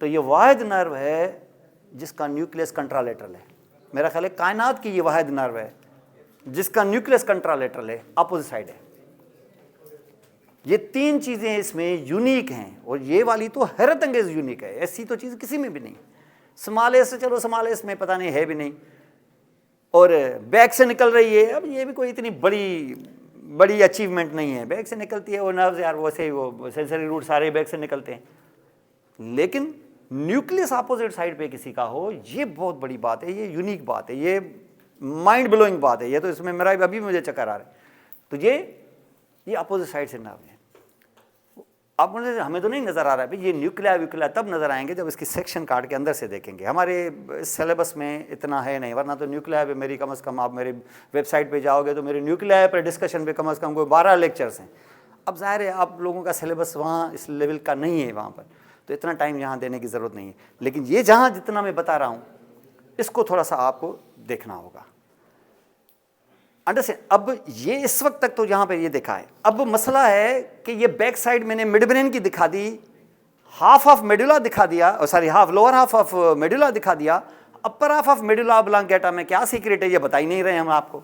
Speaker 1: तो ये वाहिद नर्व है जिसका न्यूक्लियस कंट्रालेटरल है। मेरा ख्याल है कायनात की ये वाहिद नर्व है जिसका न्यूक्लियस कंट्रालेटरल है, अपोजिट साइड है। ये तीन चीजें इसमें यूनिक हैं, और ये वाली तो हैरत अंगेज यूनिक है, ऐसी तो चीज किसी में भी नहीं। स्मॉलेस्ट से चलो स्मॉलेस्ट में पता नहीं है भी नहीं, और बैक से निकल रही है। अब ये भी कोई इतनी बड़ी अचीवमेंट नहीं है, बैक से निकलती है वो नर्व्स यार, वैसे ही वो सेंसरी रूट सारे बैक से निकलते हैं। लेकिन न्यूक्लियस अपोजिट साइड पे किसी का हो, ये बहुत बड़ी बात है, ये यूनिक बात है, ये माइंड ब्लोइंग बात है। ये तो इसमें मेरा अभी मुझे चक्कर आ रहा है। तो ये अपोजिट साइड से नर्व है। अब मुझे हमें तो नहीं नज़र आ रहा है भाई, ये न्यूक्लिया तब नज़र आएंगे जब इसकी सेक्शन काट के अंदर से देखेंगे। हमारे सिलेबस में इतना है नहीं, वरना तो न्यूक्लिया पे मेरी कम से कम, आप मेरी वेबसाइट पे जाओगे तो मेरे न्यूक्लिया पर डिस्कशन पे कम से कम कोई 12 लेक्चर्स हैं। अब ज़ाहिर है आप लोगों का सिलेबस वहाँ इस लेवल का नहीं है वहाँ पर, तो इतना टाइम यहाँ देने की ज़रूरत नहीं है। लेकिन ये जहाँ जितना मैं बता रहा हूँ इसको थोड़ा सा आपको देखना होगा, अंडरस्टैंड। अब ये इस वक्त तक तो यहाँ पे ये देखा है। अब मसला है कि ये बैक साइड मैंने मिड ब्रेन की दिखा दी, हाफ ऑफ मेडुला दिखा दिया, sorry half lower half of medulla दिखा दिया, अपर हाफ ऑफ मेडुला ऑब्लांगेटा में क्या सीक्रेट है ये बता ही नहीं रहे हम आपको,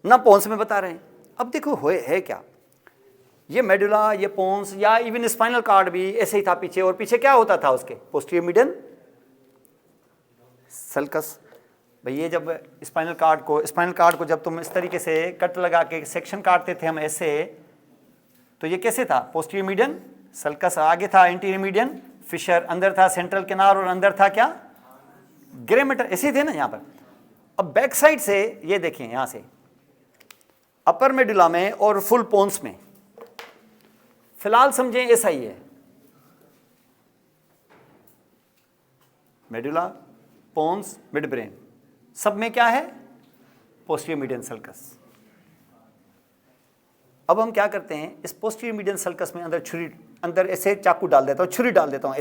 Speaker 1: ना पोन्स में बता रहे हैं। अब देखो है क्या, ये मेडुला, ये पोन्स, या इवन स्पाइनल कार्ड भी ऐसे ही था पीछे, और पीछे क्या होता था उसके? Posterior median sulcus. भाई ये जब स्पाइनल कार्ड को जब तुम इस तरीके से कट लगा के सेक्शन काटते थे हम ऐसे, तो ये कैसे था? पोस्टीरियर मीडियन सल्कस, आगे था इंटीरियर मीडियन फिशर, अंदर था सेंट्रल कैनाल, और अंदर था क्या? Grey matter. ऐसे थे ना यहाँ पर। अब बैक साइड से ये देखें, यहाँ से अपर मेडुला में और फुल पोन्स में, फिलहाल समझें ऐसा ही है। मेडुला, पोन्स, मिड ब्रेन, सब में क्या है? Posterior median sulcus. अब हम क्या करते हैं, इस पोस्टीरियर मीडियन सल्कस में अंदर ऐसे चाकू डाल देता हूं, छुरी डाल देता हूं,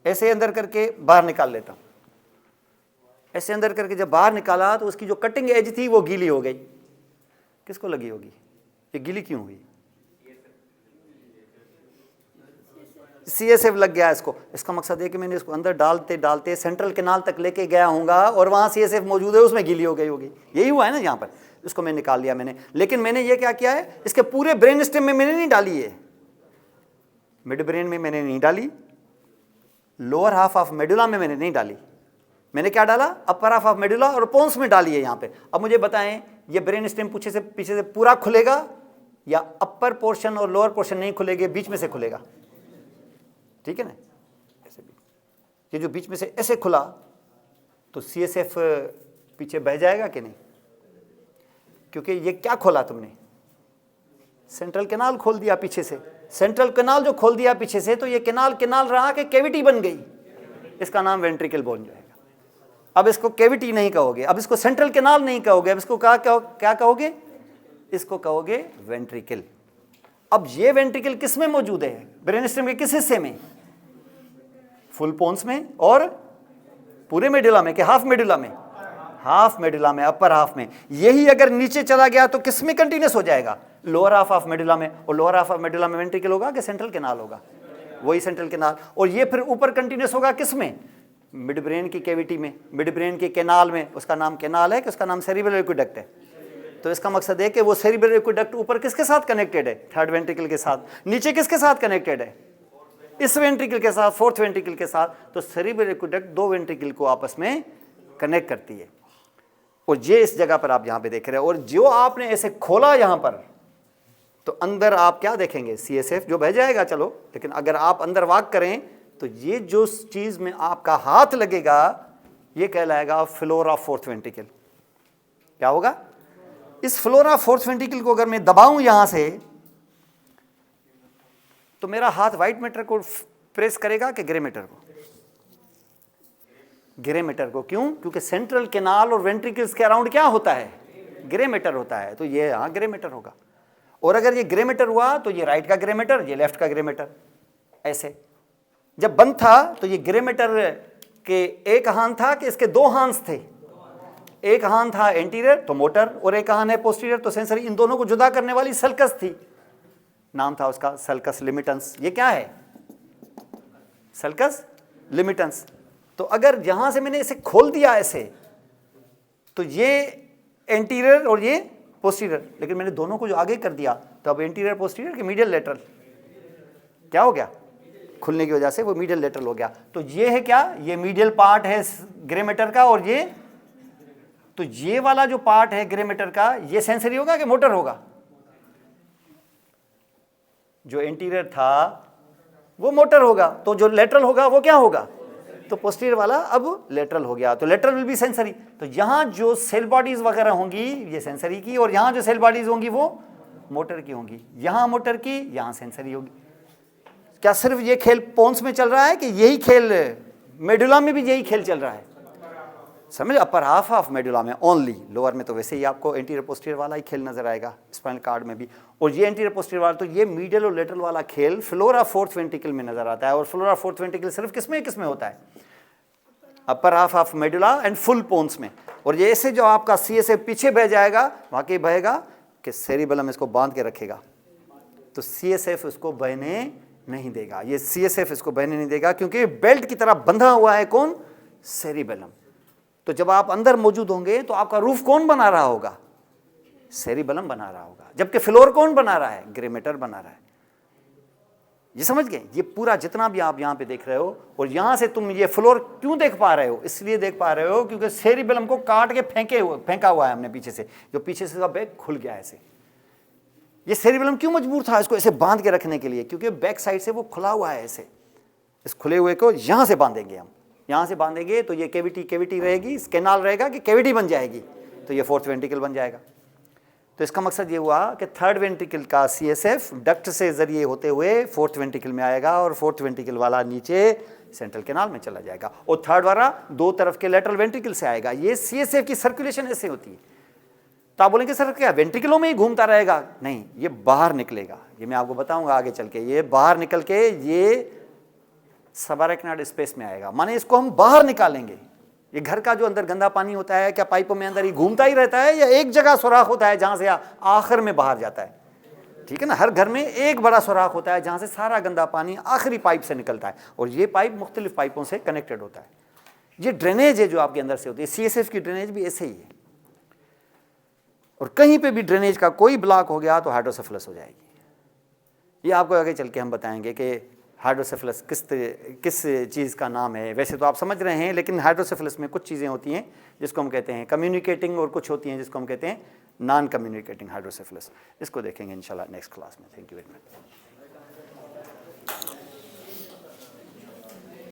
Speaker 1: ऐसे अंदर करके बाहर निकाल लेता हूं। ऐसे अंदर करके जब बाहर निकाला तो उसकी जो कटिंग एज थी वो गीली हो गई। किसको लगी होगी? ये गीली क्यों हुई? CSF लग गया इसको। इसका मकसद है कि मैंने इसको अंदर डालते डालते सेंट्रल कैनाल तक लेके गया हूँगा, और वहाँ CSF मौजूद है, उसमें गीली हो गई होगी। यही हुआ है ना यहाँ पर। इसको मैं निकाल लिया मैंने, लेकिन मैंने ये क्या किया है, इसके पूरे ब्रेन स्टेम में मैंने नहीं डाली है, मिड ब्रेन में मैंने नहीं डाली, लोअर हाफ ऑफ मेडुला में मैंने नहीं डाली। मैंने क्या डाला? अपर हाफ ऑफ मेडुला और पोन्स में डाली है यहाँ पे। अब मुझे बताएं, ये ब्रेन स्टेम पीछे से पूरा खुलेगा, या अपर पोर्शन और लोअर पोर्शन नहीं खुलेगे, बीच में से खुलेगा? ठीक है ना, ऐसे भी ये जो बीच में से ऐसे खुला तो CSF पीछे बह जाएगा कि नहीं? क्योंकि ये क्या खोला तुमने? सेंट्रल कैनाल खोल दिया पीछे से। सेंट्रल कैनाल जो खोल दिया पीछे से, तो ये कैनाल रहा कि कैविटी बन गई। इसका नाम वेंट्रिकल बन जाएगा। अब इसको कैविटी नहीं कहोगे, अब इसको सेंट्रल कैनाल नहीं कहोगे, अब इसको क्या कहोगे? इसको कहोगे वेंट्रिकल। अब ये वेंट्रिकल किस में मौजूद है? ब्रेन स्टेम के किस हिस्से में? फुल पोन्स में और पूरे मेडुला में, कि हाफ मेडुला में? हाफ मेडुला में, अपर हाफ में। यही अगर नीचे चला गया तो किस में कंटिन्यूस हो जाएगा? लोअर हाफ ऑफ मेडुला में। और लोअर हाफ ऑफ मेडुला में वेंट्रिकल होगा कि सेंट्रल कैनाल होगा? वही सेंट्रल कैनाल। और ये फिर ऊपर कंटिन्यूस होगा किस में? मिड ब्रेन की कैविटी में, मिड ब्रेन के कैनाल में। उसका नाम कैनाल है कि उसका नाम सेरिब्रल एक्वेडक्ट है? तो इसका मकसद है कि वो सेरिब्रल एक्वेडक्ट ऊपर किसके साथ कनेक्टेड है? थर्ड वेंट्रिकल के साथ। नीचे किसके साथ कनेक्टेड है? इस वेंट्रिकल के साथ, फोर्थ वेंट्रिकल के साथ। तो सेरिब्रल एक्वेडक्ट दो वेंट्रिकल को आपस में कनेक्ट करती है। और ये इस जगह पर आप यहां पे देख रहे हैं। और जो आपने ऐसे खोला यहां पर, तो अंदर आप क्या देखेंगे? CSF जो बह जाएगा, चलो, लेकिन अगर आप अंदर वॉक करें तो ये जो चीज में आपका हाथ लगेगा ये कहलाएगा फ्लोरा फोर्थ वेंट्रिकल। क्या होगा? इस फ्लोरा फोर्थ वेंट्रिकल को अगर मैं दबाऊं यहां से, तो मेरा हाथ व्हाइट मैटर को प्रेस करेगा कि ग्रे मैटर को? ग्रे मैटर को। क्यों? क्योंकि सेंट्रल कैनाल और वेंट्रिकल्स के अराउंड क्या होता है? ग्रे मैटर होता है। तो ये यहां ग्रे मैटर होगा। और अगर ये ग्रे मैटर हुआ तो ये राइट का ग्रे मैटर, ये लेफ्ट का ग्रे मैटर। ऐसे जब बंद था तो ये ग्रे मैटर के एक हाथ था कि इसके दो हाथ थे? एक हाथ था एंटीरियर तो मोटर, और एक हाथ है पोस्टीरियर तो सेंसरी। इन दोनों को जुदा करने वाली सल्कस थी, नाम था उसका सल्कस लिमिटेंस। ये क्या है? सल्कस लिमिटेंस। तो अगर यहां से मैंने इसे खोल दिया ऐसे, तो ये एंटीरियर और ये पोस्टीरियर, लेकिन मैंने दोनों को जो आगे कर दिया, तो अब एंटीरियर पोस्टीरियर के मीडियल लेटरल क्या हो गया? खुलने की वजह से वो मीडियल लेटरल हो गया। तो ये है क्या? ये मीडियल पार्ट है ग्रे मैटर का, और ये, तो ये वाला जो पार्ट है ग्रे मैटर का, ये सेंसरी होगा कि मोटर होगा? जो एंटीरियर था वो मोटर होगा, तो जो लेटरल होगा वो क्या होगा? तो पोस्टीरियर वाला अब लेटरल हो गया, तो लेटरल विल बी सेंसरी। तो यहां जो सेल बॉडीज वगैरह होंगी ये सेंसरी की, और यहां जो सेल बॉडीज होंगी वो मोटर की होंगी। यहां मोटर की, यहां सेंसरी होगी। क्या सिर्फ ये खेल पोन्स में चल रहा है कि यही खेल मेडुला में भी यही खेल चल रहा है? समझ? अपर हाफ ऑफ मेडुला में ओनली, लोअर में तो वैसे ही आपको एंटीरियर पोस्टीरियर वाला ही खेल नजर आएगा, स्पाइनल कार्ड में भी। और ये एंटीरियर पोस्टीरियर वाला, तो ये मीडियल और लेटरल वाला खेल फ्लोरा फोर्थ वेंट्रिकल में नजर आता है। और फ्लोरा फोर्थ वेंट्रिकल सिर्फ किसमें होता है? Upper half of medulla and full pons में। और ये ऐसे जो आपका सीएसएफ पीछे बह जाएगा, वाकई बहेगा कि सेरिबेलम इसको बांध के रखेगा, तो सीएसएफ इसको बहने नहीं देगा। ये सीएसएफ इसको बहने नहीं देगा क्योंकि बेल्ट की तरह बंधा हुआ है कौन? सेरिबेलम। तो जब आप अंदर मौजूद होंगे तो आपका रूफ कौन बना रहा होगा? सेरिबेलम बना रहा होगा। जबकि फ्लोर कौन बना रहा है? ग्रे मैटर बना रहा है। ये समझ गए? ये पूरा जितना भी आप यहां पे देख रहे हो, और यहां से तुम ये फ्लोर क्यों देख पा रहे हो? इसलिए देख पा रहे हो क्योंकि सेरिबेलम को काट के फेंका हुआ है हमने पीछे से, जो पीछे से बैक खुल गया है ऐसे। ये सेरिबेलम क्यों मजबूर था इसको ऐसे बांध के रखने के लिए? क्योंकि बैक साइड से वो खुला हुआ है ऐसे। इस खुले हुए को यहां से बांधेंगे हम, यहां से बांधेंगे तो ये कैविटी रहेगी, कैनाल रहेगा कि कैविटी बन जाएगी, तो ये फोर्थ वेंट्रिकल बन जाएगा। तो इसका मकसद ये हुआ कि थर्ड वेंट्रिकल का सीएसएफ डक्ट से जरिए होते हुए फोर्थ वेंट्रिकल में आएगा, और फोर्थ वेंट्रिकल वाला नीचे सेंट्रल कैनाल में चला जाएगा, और थर्ड वाला दो तरफ के लेटरल वेंट्रिकल से आएगा। ये सीएसएफ की सर्कुलेशन ऐसे होती है। तो आप बोलेंगे सर क्या वेंट्रिकलों में ही घूमता रहेगा? नहीं, ये बाहर निकलेगा। ये मैं आपको बताऊंगा आगे चल के। ये बाहर निकल के ये सबआरेक्नॉइड स्पेस में आएगा, माने इसको हम बाहर निकालेंगे। ये घर का जो अंदर गंदा पानी होता है, क्या पाइपों में अंदर ही घूमता ही रहता है, या एक जगह सुराख होता है जहां से आखिर में बाहर जाता है? ठीक है ना, हर घर में एक बड़ा सुराख होता है जहां से सारा गंदा पानी आखिरी पाइप से निकलता है, और ये पाइप मुख्तलिफ पाइपों से कनेक्टेड होता है। ये ड्रेनेज है जो आपके अंदर से होती है। सीएसएफ की ड्रेनेज भी ऐसे ही है। और कहीं पे भी ड्रेनेज का कोई ब्लॉक हो गया तो हाइड्रोसेफलस हो जाएगी। ये आपको आगे चल के हम बताएंगे कि हाइड्रोसेफलस किस चीज़ का नाम है। वैसे तो आप समझ रहे हैं, लेकिन हाइड्रोसेफलस में कुछ चीज़ें होती हैं जिसको हम कहते हैं कम्युनिकेटिंग, और कुछ होती हैं जिसको हम कहते हैं नॉन कम्युनिकेटिंग हाइड्रोसेफलस। इसको देखेंगे इंशाल्लाह नेक्स्ट क्लास में। Thank you very much.